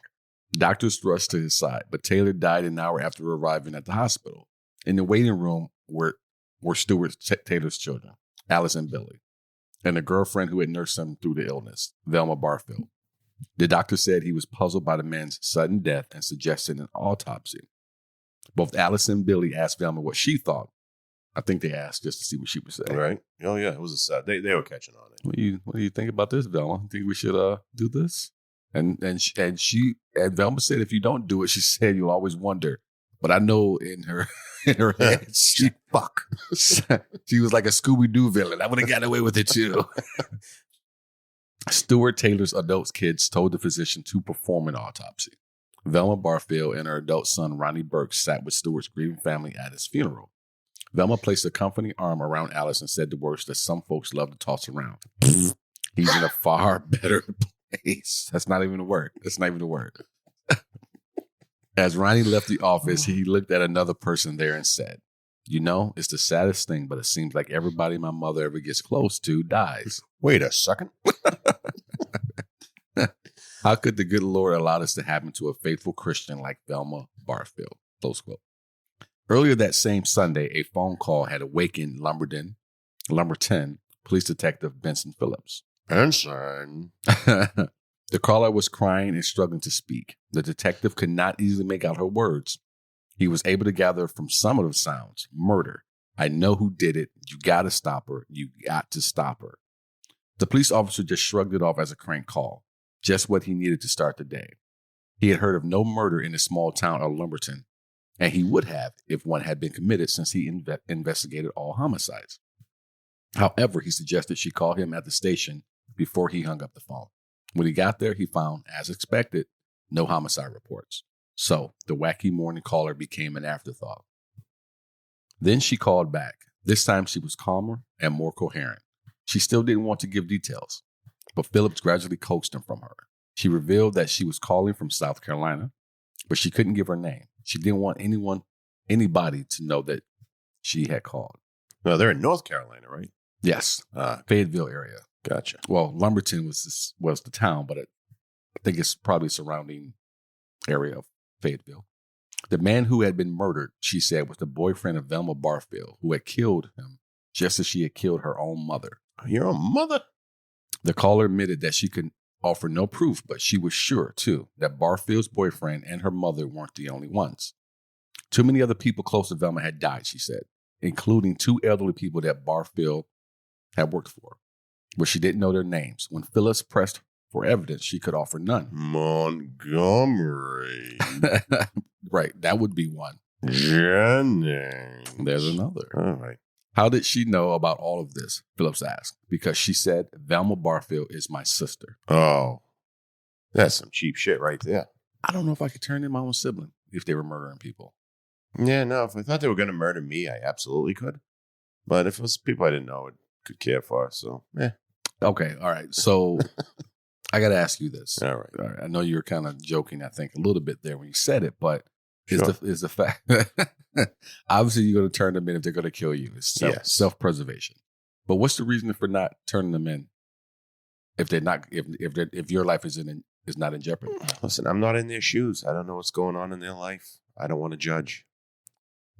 Doctors rushed to his side, but Taylor died an hour after arriving at the hospital. In the waiting room were Stuart Taylor's children, Alice and Billy, and a girlfriend who had nursed him through the illness, Velma Barfield. The doctor said he was puzzled by the man's sudden death and suggested an autopsy. Both Alice and Billy asked Velma what she thought. I think they asked just to see what she would say. Right? Oh yeah, it was a sad. They were catching on it. What do you think about this, Velma? Think we should do this? And Velma said, if you don't do it, she said you'll always wonder. But I know in her head, she was like a Scooby-Doo villain. I would have got away with it too. Stuart Taylor's adult kids told the physician to perform an autopsy. Velma Barfield and her adult son, Ronnie Burke, sat with Stuart's grieving family at his funeral. Velma placed a comforting arm around Alice and said the words that some folks love to toss around. He's in a far better place. That's not even a word. As Ronnie left the office, he looked at another person there and said, "You know, it's the saddest thing, but it seems like everybody my mother ever gets close to dies." Wait a second. How could the good Lord allow this to happen to a faithful Christian like Velma Barfield? Close quote. Earlier that same Sunday, a phone call had awakened Lumberton Police Detective Benson Phillips. Benson. The caller was crying and struggling to speak. The detective could not easily make out her words. He was able to gather from some of the sounds, "Murder. I know who did it. You got to stop her. You got to stop her." The police officer just shrugged it off as a crank call, just what he needed to start the day. He had heard of no murder in the small town of Lumberton, and he would have if one had been committed since he investigated all homicides. However, he suggested she call him at the station before he hung up the phone. When he got there, he found, as expected, no homicide reports. So the wacky morning caller became an afterthought. Then she called back. This time she was calmer and more coherent. She still didn't want to give details, but Phillips gradually coaxed them from her. She revealed that she was calling from South Carolina, but she couldn't give her name. She didn't want anybody to know that she had called. No, they're in North Carolina, right? Yes, Fayetteville area. Gotcha. Well, Lumberton was the town, but I think it's probably surrounding area of Fayetteville. The man who had been murdered, she said, was the boyfriend of Velma Barfield, who had killed him just as she had killed her own mother. Your own mother? The caller admitted that she could offer no proof, but she was sure, too, that Barfield's boyfriend and her mother weren't the only ones. Too many other people close to Velma had died, she said, including 2 elderly people that Barfield had worked for, but she didn't know their names. When Phyllis pressed for evidence, she could offer none. Montgomery. Right, that would be one. Jennings. There's another. All right. How did she know about all of this? Phillips asked. Because she said, "Velma Barfield is my sister." Oh, that's some cheap shit right there. I don't know if I could turn in my own sibling if they were murdering people. Yeah, no, if I thought they were going to murder me, I absolutely could. But if it was people I didn't know, I could care for. So, Okay, all right. So I got to ask you this. All right. I know you were kind of joking, I think, a little bit there when you said it, but Sure. is the fact obviously you're going to turn them in if they're going to kill you. It's Yes. self-preservation. But what's the reason for not turning them in if they're not if your life is not in jeopardy? Listen, I'm not in their shoes. I don't know what's going on in their life. I don't want to judge.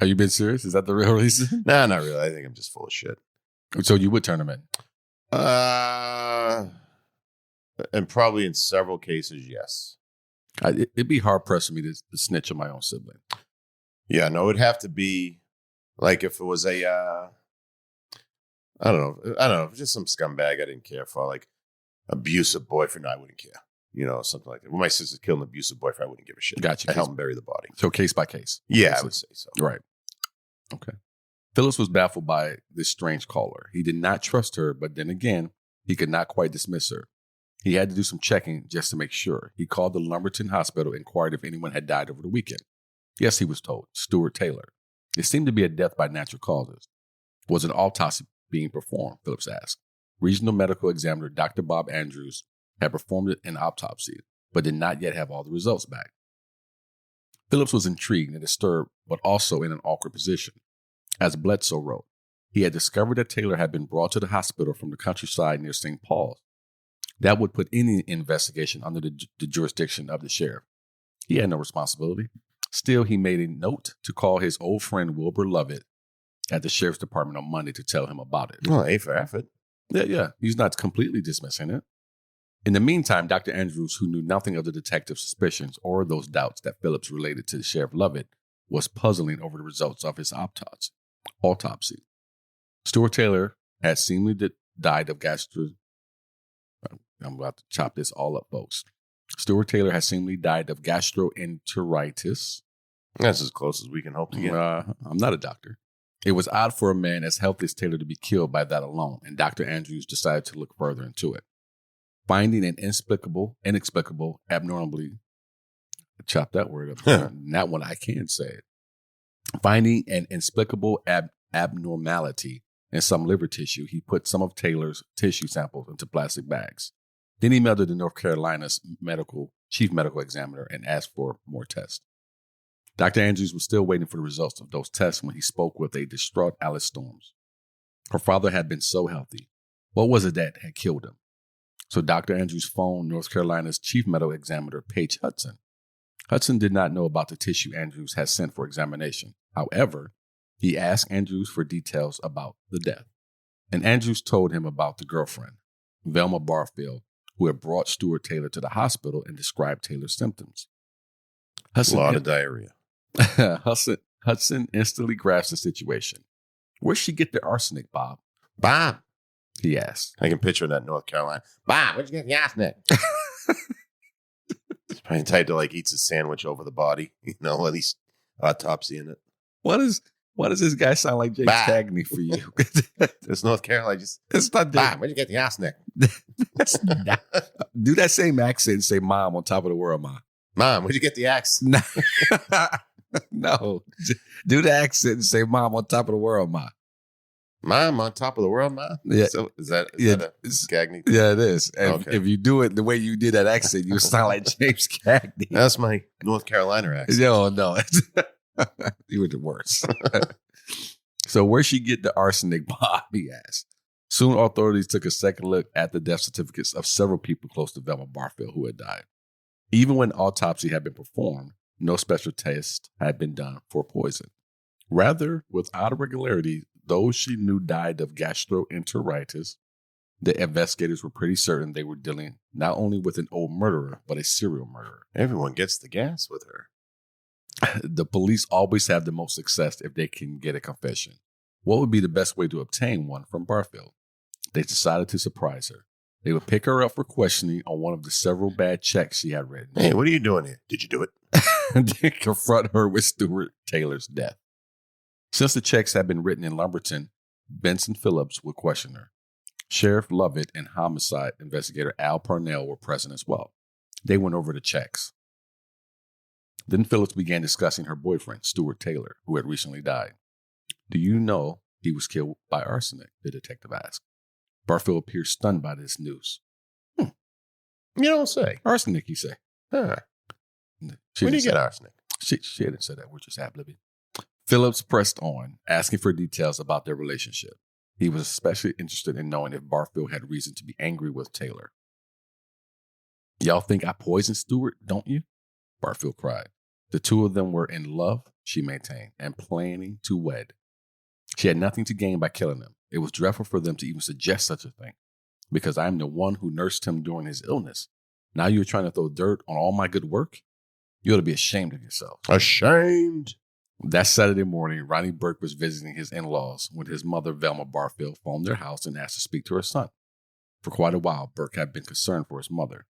Are you being serious? Is that the real reason? Nah, not really. I think I'm just full of shit. So you would turn them in? And probably in several cases, yes. It'd be hard pressed for me to snitch on my own sibling. Yeah, no, it'd have to be like if it was a, I don't know, just some scumbag I didn't care for, like abusive boyfriend, I wouldn't care. You know, something like that. When my sister killed an abusive boyfriend, I wouldn't give a shit. Gotcha. I helped him bury the body. So case by case. Yeah, I would say so. Right. Okay. Phyllis was baffled by this strange caller. He did not trust her, but then again, he could not quite dismiss her. He had to do some checking just to make sure. He called the Lumberton Hospital, inquired if anyone had died over the weekend. Yes, he was told. Stuart Taylor. It seemed to be a death by natural causes. Was an autopsy being performed? Phillips asked. Regional medical examiner Dr. Bob Andrews had performed an autopsy, but did not yet have all the results back. Phillips was intrigued and disturbed, but also in an awkward position. As Bledsoe wrote, he had discovered that Taylor had been brought to the hospital from the countryside near St. Paul's. That would put any investigation under the jurisdiction of the sheriff. He had no responsibility. Still, he made a note to call his old friend Wilbur Lovett at the sheriff's department on Monday to tell him about it. Well, A for effort. Yeah. He's not completely dismissing it. In the meantime, Dr. Andrews, who knew nothing of the detective's suspicions or those doubts that Phillips related to Sheriff Lovett, was puzzling over the results of his autopsy. Stuart Taylor had seemingly died of I'm about to chop this all up, folks. Stuart Taylor has seemingly died of gastroenteritis. That's as close as we can hope to get. I'm not a doctor. It was odd for a man as healthy as Taylor to be killed by that alone, and Dr. Andrews decided to look further into it. Finding an inexplicable abnormality, chop that word up. That one I can't say it. Finding an inexplicable abnormality in some liver tissue, he put some of Taylor's tissue samples into plastic bags. Then he mailed it to North Carolina's chief medical examiner and asked for more tests. Dr. Andrews was still waiting for the results of those tests when he spoke with a distraught Alice Storms. Her father had been so healthy. What was it that had killed him? So Dr. Andrews phoned North Carolina's chief medical examiner, Paige Hudson. Hudson did not know about the tissue Andrews had sent for examination. However, he asked Andrews for details about the death. And Andrews told him about the girlfriend, Velma Barfield, who had brought Stuart Taylor to the hospital and described Taylor's symptoms. A lot of diarrhea. Hudson instantly grasped the situation. Where'd she get the arsenic, Bob? Bob, He asked. I can picture that in North Carolina. Bob, where'd you get the arsenic? It's probably tied to like eats a sandwich over the body, at least autopsy in it. Why does this guy sound like James Cagney for you? It's North Carolina. It's not Bob, where'd you get the arsenic? Do that same accent and say mom on top of the world, ma. Mom, where'd you get the axe? No. Do the accent and say mom on top of the world, ma. Mom on top of the world, ma? Yeah. So is that a Cagney? Yeah, it is. And Okay. if you do it the way you did that accent, you sound like James Cagney. That's my North Carolina accent. No. You were the worst. So where'd she get the arsenic, Bob? He asked. Soon authorities took a second look at the death certificates of several people close to Velma Barfield who had died. Even when autopsy had been performed, no special test had been done for poison. Rather, without irregularity, those she knew died of gastroenteritis. The investigators were pretty certain they were dealing not only with an old murderer, but a serial murderer. Everyone gets the gas with her. The police always have the most success if they can get a confession. What would be the best way to obtain one from Barfield? They decided to surprise her. They would pick her up for questioning on one of the several bad checks she had written. Hey, what are you doing here? Did you do it? And then confront her with Stuart Taylor's death. Since the checks had been written in Lumberton, Benson Phillips would question her. Sheriff Lovett and homicide investigator Al Parnell were present as well. They went over the checks. Then Phillips began discussing her boyfriend, Stuart Taylor, who had recently died. Do you know he was killed by arsenic? The detective asked. Barfield appeared stunned by this news. You don't say. Arsenic, he said. Huh. Where do you get arsenic? She didn't say that. We're just ad-libbing. Phillips pressed on, asking for details about their relationship. He was especially interested in knowing if Barfield had reason to be angry with Taylor. Y'all think I poisoned Stuart, don't you? Barfield cried. The two of them were in love, she maintained, and planning to wed. She had nothing to gain by killing him. It was dreadful for them to even suggest such a thing, because I am the one who nursed him during his illness. Now you're trying to throw dirt on all my good work? You ought to be ashamed of yourself. Ashamed. That Saturday morning, Ronnie Burke was visiting his in-laws when his mother, Velma Barfield, phoned their house and asked to speak to her son. For quite a while, Burke had been concerned for his mother.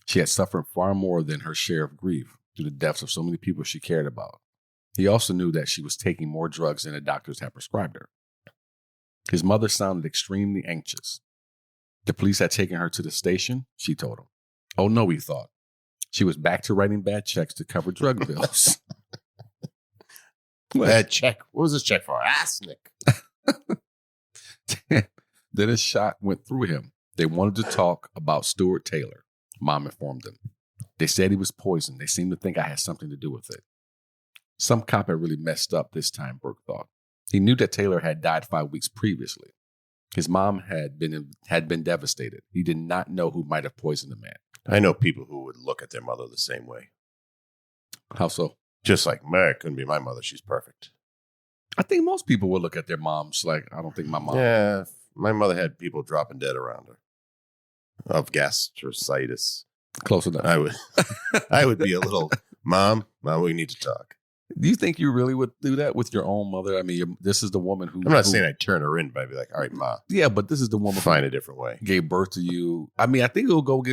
She had suffered far more than her share of grief through the deaths of so many people she cared about. He also knew that she was taking more drugs than the doctors had prescribed her. His mother sounded extremely anxious. The police had taken her to the station, she told him. Oh no, he thought. She was back to writing bad checks to cover drug bills. Bad check. What was this check for? Arsenic. Then a shot went through him. They wanted to talk about Stuart Taylor, Mom informed them. They said he was poisoned. They seemed to think I had something to do with it. Some cop had really messed up this time, Burke thought. He knew that Taylor had died 5 weeks previously. His mom had been devastated. He did not know who might have poisoned the man. I know people who would look at their mother the same way. How so? Just like, Mary couldn't be my mother. She's perfect. I think most people would look at their moms like, I don't think my mom. Yeah, my mother had people dropping dead around her of gastricitis. Close enough. I would be a little, Mom, we need to talk. Do you think you really would do that with your own mother? I mean, this is the woman who... I'm not saying I'd turn her in, but I'd be like, all right, Ma. Yeah, but this is the woman Find a different way. Gave birth to you. I mean, I think it'll go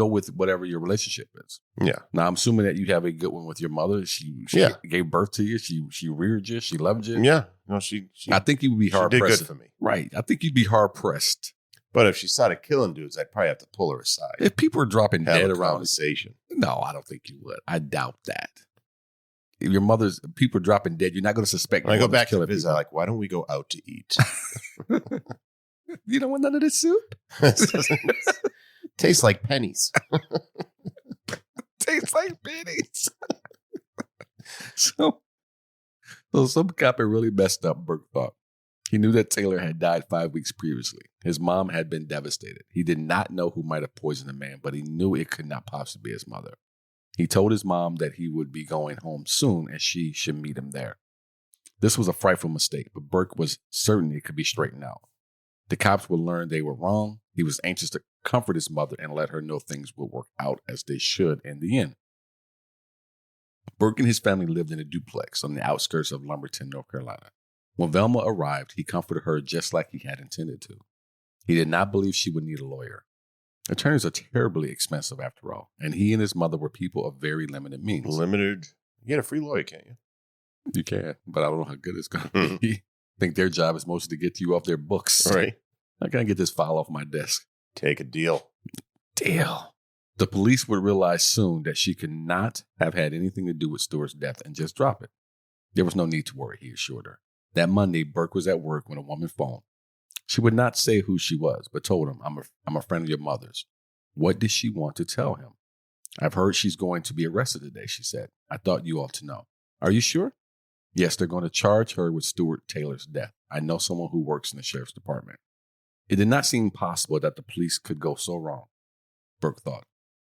with whatever your relationship is. Yeah. Now, I'm assuming that you have a good one with your mother. She gave birth to you. She reared you. She loved you. Yeah. No, she I think you would be hard pressed. She did good for me. Right. I think you'd be hard pressed. But if she started killing dudes, I'd probably have to pull her aside. If people are dropping dead around... conversation. No, I don't think you would. I doubt that. If your mother's people dropping dead, you're not going to suspect. When I go back to visit, like, why don't we go out to eat? You don't want none of this soup? Tastes like pennies. Tastes like pennies. So So some cop had really messed up, Burke thought. He knew that Taylor had died 5 weeks previously. His mom had been devastated. He did not know who might have poisoned the man, but he knew it could not possibly be his mother. He told his mom that he would be going home soon and she should meet him there. This was a frightful mistake, but Burke was certain it could be straightened out. The cops would learn they were wrong. He was anxious to comfort his mother and let her know things would work out as they should in the end. Burke and his family lived in a duplex on the outskirts of Lumberton, North Carolina. When Velma arrived, he comforted her just like he had intended to. He did not believe she would need a lawyer. Attorneys are terribly expensive after all, and he and his mother were people of very limited means. Limited? You get a free lawyer, can't you? You can, but I don't know how good it's going to be. I think their job is mostly to get you off their books. Right. I can't get this file off my desk. Take a deal. Deal. The police would realize soon that she could not have had anything to do with Stewart's death and just drop it. There was no need to worry, he assured her. That Monday, Burke was at work when a woman phoned. She would not say who she was, but told him, I'm a friend of your mother's. What did she want to tell him? I've heard she's going to be arrested today, she said. I thought you ought to know. Are you sure? Yes, they're going to charge her with Stewart Taylor's death. I know someone who works in the sheriff's department. It did not seem possible that the police could go so wrong, Burke thought.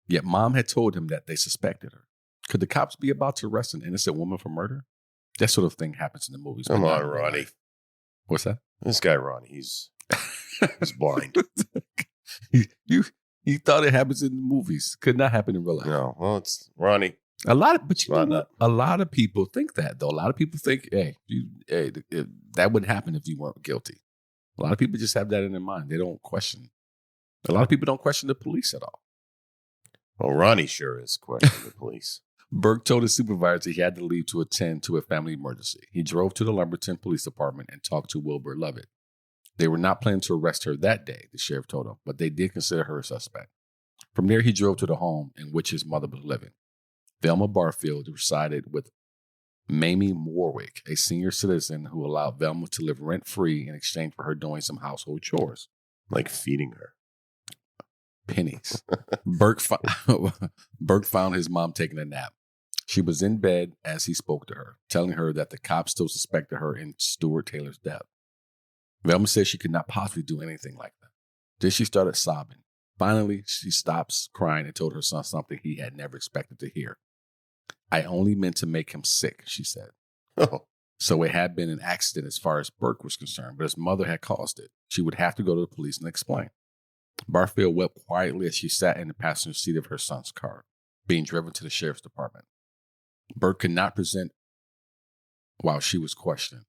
Yet Mom had told him that they suspected her. Could the cops be about to arrest an innocent woman for murder? That sort of thing happens in the movies. Come on, Ronnie. What's that? This guy, Ronnie, he's blind. He thought it happens in the movies. Could not happen in real life. No, well, it's Ronnie. A lot of people think that, though. A lot of people think, that wouldn't happen if you weren't guilty. A lot of people just have that in their mind. They don't question. A lot of people don't question the police at all. Well, Ronnie sure is questioning the police. Burke told his supervisor he had to leave to attend to a family emergency. He drove to the Lumberton Police Department and talked to Wilbur Lovett. They were not planning to arrest her that day, the sheriff told him, but they did consider her a suspect. From there, he drove to the home in which his mother was living. Velma Barfield resided with Mamie Warwick, a senior citizen who allowed Velma to live rent-free in exchange for her doing some household chores. Like feeding her. Pennies. Burke found his mom taking a nap. She was in bed as he spoke to her, telling her that the cops still suspected her in Stewart Taylor's death. Velma said she could not possibly do anything like that. Then she started sobbing. Finally, she stopped crying and told her son something he had never expected to hear. I only meant to make him sick, she said. Oh. So it had been an accident as far as Burke was concerned, but his mother had caused it. She would have to go to the police and explain. Barfield wept quietly as she sat in the passenger seat of her son's car, being driven to the sheriff's department. Burke could not be present while she was questioned.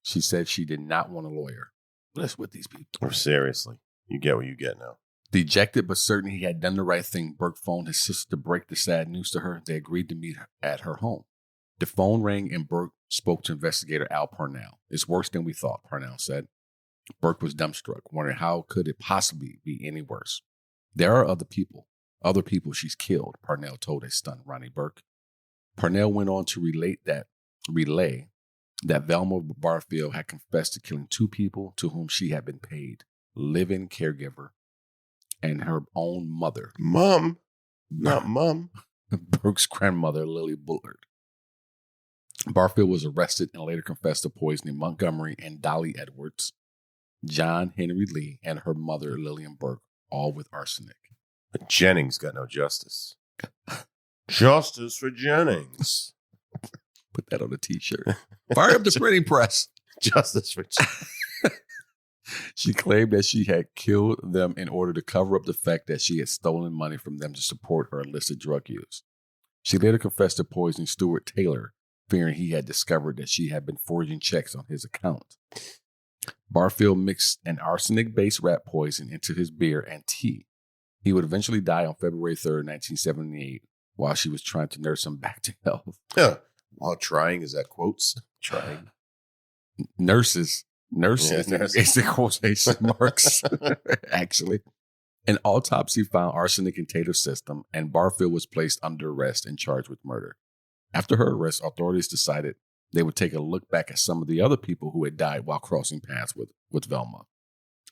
She said she did not want a lawyer. What's with these people? Or seriously, you get what you get now. Dejected but certain he had done the right thing, Burke phoned his sister to break the sad news to her. They agreed to meet her at her home. The phone rang and Burke spoke to investigator Al Parnell. It's worse than we thought, Parnell said. Burke was dumbstruck, wondering how could it possibly be any worse. There are other people she's killed, Parnell told his stunned Ronnie Burke. Parnell went on to relay that Velma Barfield had confessed to killing 2 people to whom she had been paid, live-in caregiver, and her own mother. Mom, not Mom. Burke's grandmother, Lily Bullard. Barfield was arrested and later confessed to poisoning Montgomery and Dolly Edwards, John Henry Lee, and her mother, Lillian Burke, all with arsenic. But Jennings got no justice. Justice for Jennings. Put that on a t-shirt. Fire up the printing press. Justice for Jennings. She claimed that she had killed them in order to cover up the fact that she had stolen money from them to support her illicit drug use. She later confessed to poisoning Stewart Taylor, fearing he had discovered that she had been forging checks on his account. Barfield mixed an arsenic-based rat poison into his beer and tea. He would eventually die on February 3rd, 1978, while she was trying to nurse him back to health. While trying, is that quotes? Trying. Nurses. It's in quotation marks, actually. An autopsy found arsenic in Taylor's system, and Barfield was placed under arrest and charged with murder. After her arrest, authorities decided they would take a look back at some of the other people who had died while crossing paths with Velma.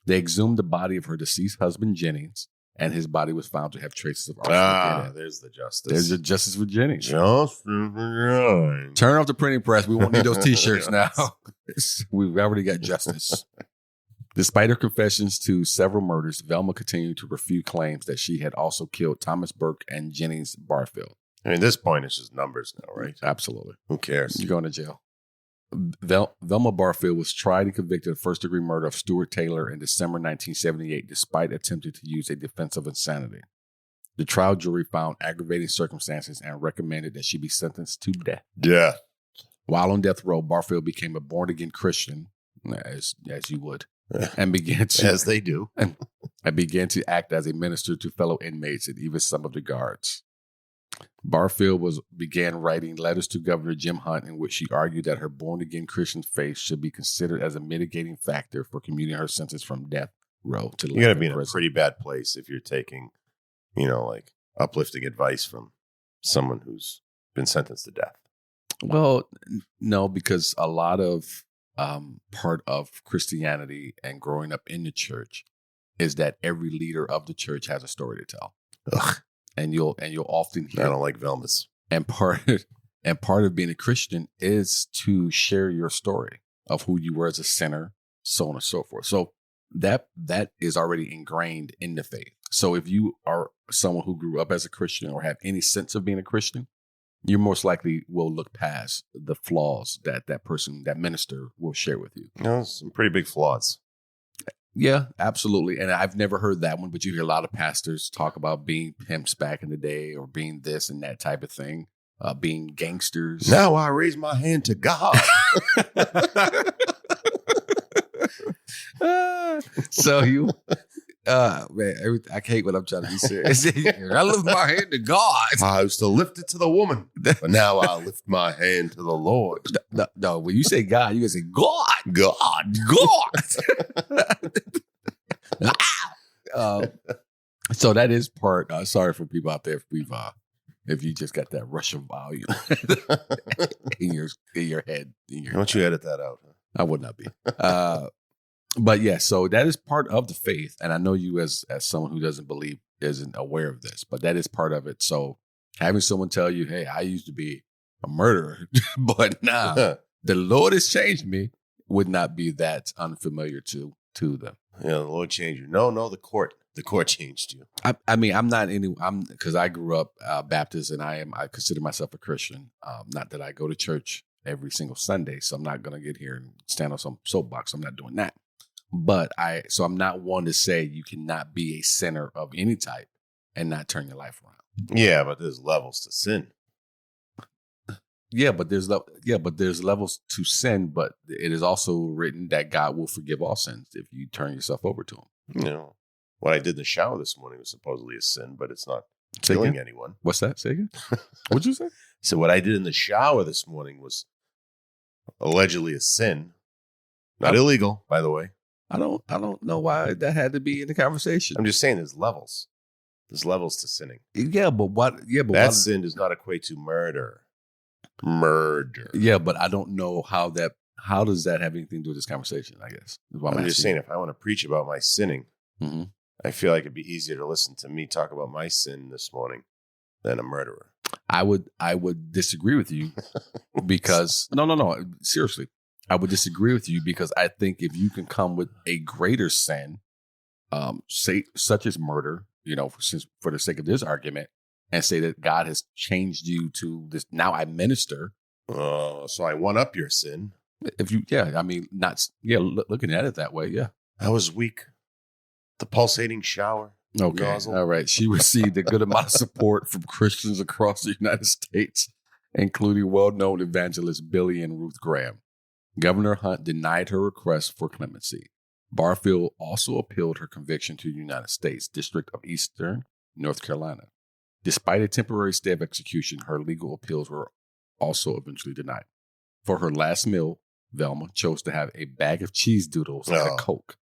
They exhumed the body of her deceased husband, Jennings, and his body was found to have traces of arsenic in it. There's the justice. There's your justice for Jennings. Justice for Jennings. Turn off the printing press. We won't need those T-shirts now. We've already got justice. Despite her confessions to several murders, Velma continued to refute claims that she had also killed Thomas Burke and Jennings Barfield. I mean, at this point, it's just numbers now, right? Absolutely. Who cares? You're going to jail. Velma Barfield was tried and convicted of first-degree murder of Stuart Taylor in December 1978, despite attempting to use a defense of insanity. The trial jury found aggravating circumstances and recommended that she be sentenced to death. Yeah. While on death row, Barfield became a born-again Christian, as you would, and began to as they do, and began to act as a minister to fellow inmates and even some of the guards. Barfield began writing letters to Governor Jim Hunt in which she argued that her born-again Christian faith should be considered as a mitigating factor for commuting her sentence from death row to life. You got to be in prison. a pretty bad place if you're taking, like uplifting advice from someone who's been sentenced to death. Well, no, because a lot of part of Christianity and growing up in the church is that every leader of the church has a story to tell. Ugh. And you'll often hear. I don't like Velma's. And part of being a Christian is to share your story of who you were as a sinner, so on and so forth. So that is already ingrained in the faith. So if you are someone who grew up as a Christian or have any sense of being a Christian, you most likely will look past the flaws that person, that minister, will share with you. Some pretty big flaws. Yeah, absolutely. And I've never heard that one, but you hear a lot of pastors talk about being pimps back in the day or being this and that type of thing, being gangsters. Now I raise my hand to God. So you, man, I hate what I'm trying to be serious. I lift my hand to God. I used to lift it to the woman, but now I lift my hand to the Lord. No, when you say God, you can say God. God. So that is part. Sorry for people out there if you just got that rush of volume in your head. Why don't you edit that out? Huh? I would not be. But yeah, so that is part of the faith, and I know you as someone who doesn't believe isn't aware of this, but that is part of it. So having someone tell you, "Hey, I used to be a murderer, but now the Lord has changed me," would not be that unfamiliar to them. Yeah, the Lord changed you. No, the court changed you. I mean, I'm because I grew up Baptist, and I consider myself a Christian. Not that I go to church every single Sunday, so I'm not going to get here and stand on some soapbox. I'm not doing that. But I'm not one to say you cannot be a sinner of any type and not turn your life around. Yeah, but there's levels to sin. Yeah, but there's levels to sin, but it is also written that God will forgive all sins if you turn yourself over to him. What I did in the shower this morning was supposedly a sin, but it's not killing anyone. What's that? Say again? What'd you say? So what I did in the shower this morning was allegedly a sin. Not illegal, by the way. I don't know why that had to be in the conversation. I'm just saying there's levels. There's levels to sinning. Yeah, but what? Yeah, but that sin does not equate to murder. Murder. Yeah, but I don't know how does that have anything to do with this conversation, I guess. I'm just saying if I want to preach about my sinning, mm-hmm. I feel like it'd be easier to listen to me talk about my sin this morning than a murderer. I would disagree with you because no, seriously. I would disagree with you because I think if you can come with a greater sin, say such as murder, for the sake of this argument, and say that God has changed you to this. Now I minister. So I one up your sin. Looking at it that way, yeah. I was weak. The pulsating shower. Okay, nozzle. All right. She received a good amount of support from Christians across the United States, including well-known evangelists Billy and Ruth Graham. Governor Hunt denied her request for clemency. Barfield also appealed her conviction to the United States District of Eastern North Carolina. Despite a temporary stay of execution, her legal appeals were also eventually denied. For her last meal, Velma chose to have a bag of cheese doodles and a Coke.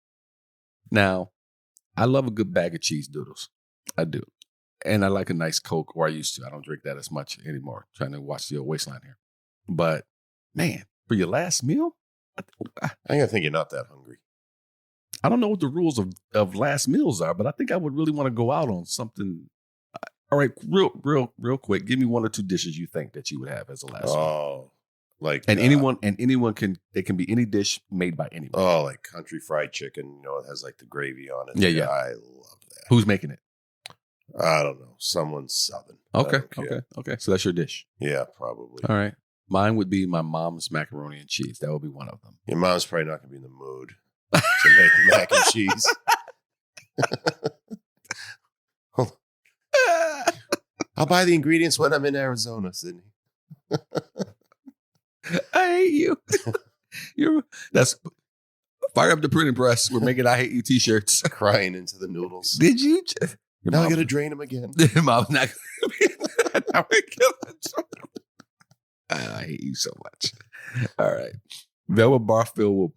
Now, I love a good bag of cheese doodles. I do. And I like a nice Coke, or I used to. I don't drink that as much anymore. Trying to watch the old waistline here. But, man, for your last meal? I think you're not that hungry. I don't know what the rules of last meals are, but I think I would really want to go out on something. All right, real quick. Give me one or two dishes you think that you would have as a last meal. Oh, like anyone can. It can be any dish made by anyone. Oh, like country fried chicken. It has like the gravy on it. Yeah. I love that. Who's making it? I don't know. Someone southern. Okay. So that's your dish. Yeah, probably. All right. Mine would be my mom's macaroni and cheese. That would be one of them. Your mom's probably not going to be in the mood to make mac and cheese. I'll buy the ingredients when I'm in Arizona, Sydney. I hate you. That's fire up the printing press. We're making I hate you t-shirts. Crying into the noodles. Did you? Now I got to drain them again. Mom's not going to be. I hate you so much. All right. Velma Barfield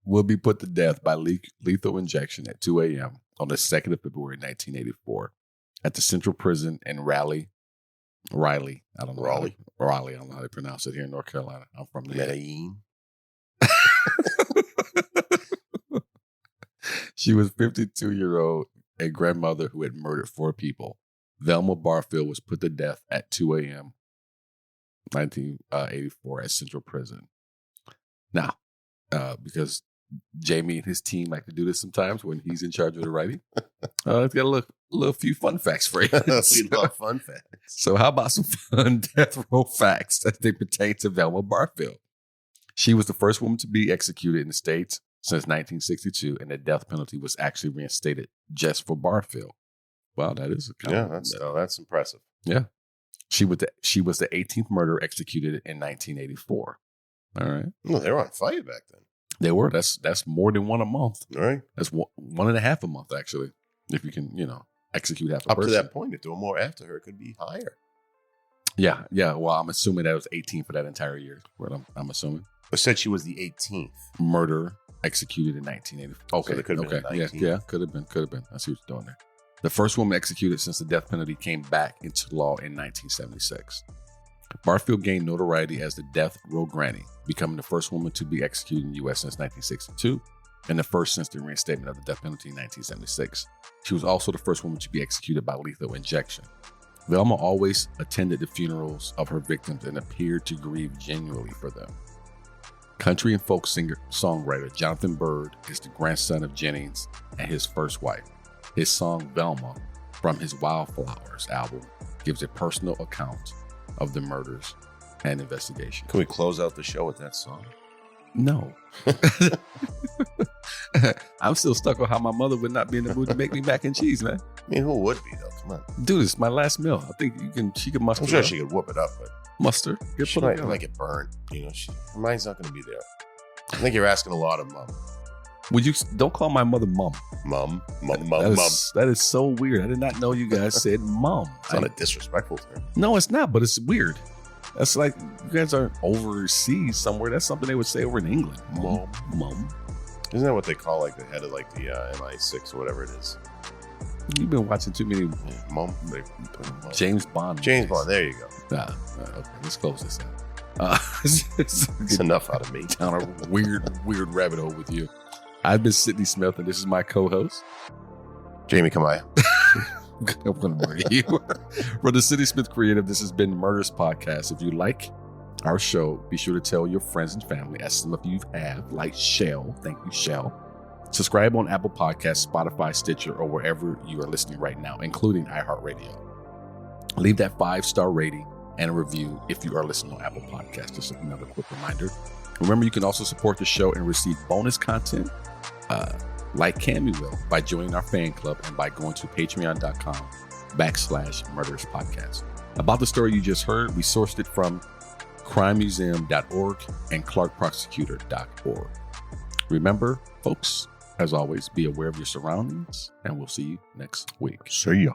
will be put to death by lethal injection at 2 a.m. on the 2nd of February, 1984 at the Central Prison in Raleigh. I don't know. Raleigh. I don't know how they pronounce it here in North Carolina. I'm from Medellin. She was 52-year-old, a grandmother who had murdered 4 people. Velma Barfield was put to death at 2 a.m. 1984 at Central Prison. Now, because Jamie and his team like to do this sometimes when he's in charge of the writing, it's got a little few fun facts for you. We love fun facts. So how about some fun death row facts as they pertain to Velma Barfield? She was the first woman to be executed in the States since 1962, and the death penalty was actually reinstated just for Barfield. Wow, that is that's impressive. Yeah. She was the 18th murderer executed in 1984. All right. Well, they were on fire back then. They were. That's more than one a month. All right. That's one and a half a month, actually. If you can, execute half a person. Up to that point, if there were more after her, it could be higher. Yeah. Well, I'm assuming that was 18 for that entire year. What I'm assuming. It said she was the 18th murderer executed in 1984. Okay. So it could have been 19. Yeah. Could have been. I see what you're doing there. The first woman executed since the death penalty came back into law in 1976. Barfield gained notoriety as the Death Row Granny, becoming the first woman to be executed in the U.S. since 1962, and the first since the reinstatement of the death penalty in 1976. She was also the first woman to be executed by lethal injection. Velma always attended the funerals of her victims and appeared to grieve genuinely for them. Country and folk singer-songwriter Jonathan Byrd is the grandson of Jennings and his first wife. His song Velma from his Wildflowers album gives a personal account of the murders and investigation. Can we close out the show with that song? No. I'm still stuck on how my mother would not be in the mood to make me mac and cheese, man. I mean, who would be, though? Come on. Dude, it's my last meal. I think she could muster. I'm sure she could whoop it up, but muster. She might get burned. Her mind's not going to be there. I think you're asking a lot of Mom. Don't call my mother Mom. Mom. That is so weird. I did not know you guys said Mom. It's not a disrespectful term. No, it's not, but it's weird. That's like you guys aren't overseas somewhere. That's something they would say over in England. Mom. Isn't that what they call like the head of like the MI6 or whatever it is? You've been watching too many Mom. James Bond. James Bond. There you go. Okay, let's close this out. It's enough out of me. Down a weird rabbit hole with you. I've been Sidney Smith, and this is my co-host, Jamie Kamaya. I'm going to murder you. For the Sidney Smith Creative, this has been Murderess Podcast. If you like our show, be sure to tell your friends and family, as some of you have, like Shell. Thank you, Shell. Subscribe on Apple Podcasts, Spotify, Stitcher, or wherever you are listening right now, including iHeartRadio. Leave that 5-star rating and a review if you are listening on Apple Podcasts. Just another quick reminder. Remember, you can also support the show and receive bonus content like Cammy will by joining our fan club and by going to patreon.com/Murderous Podcast. About the story you just heard, we sourced it from crimemuseum.org and clarkprosecutor.org. Remember, folks, as always, be aware of your surroundings, and we'll see you next week. See ya.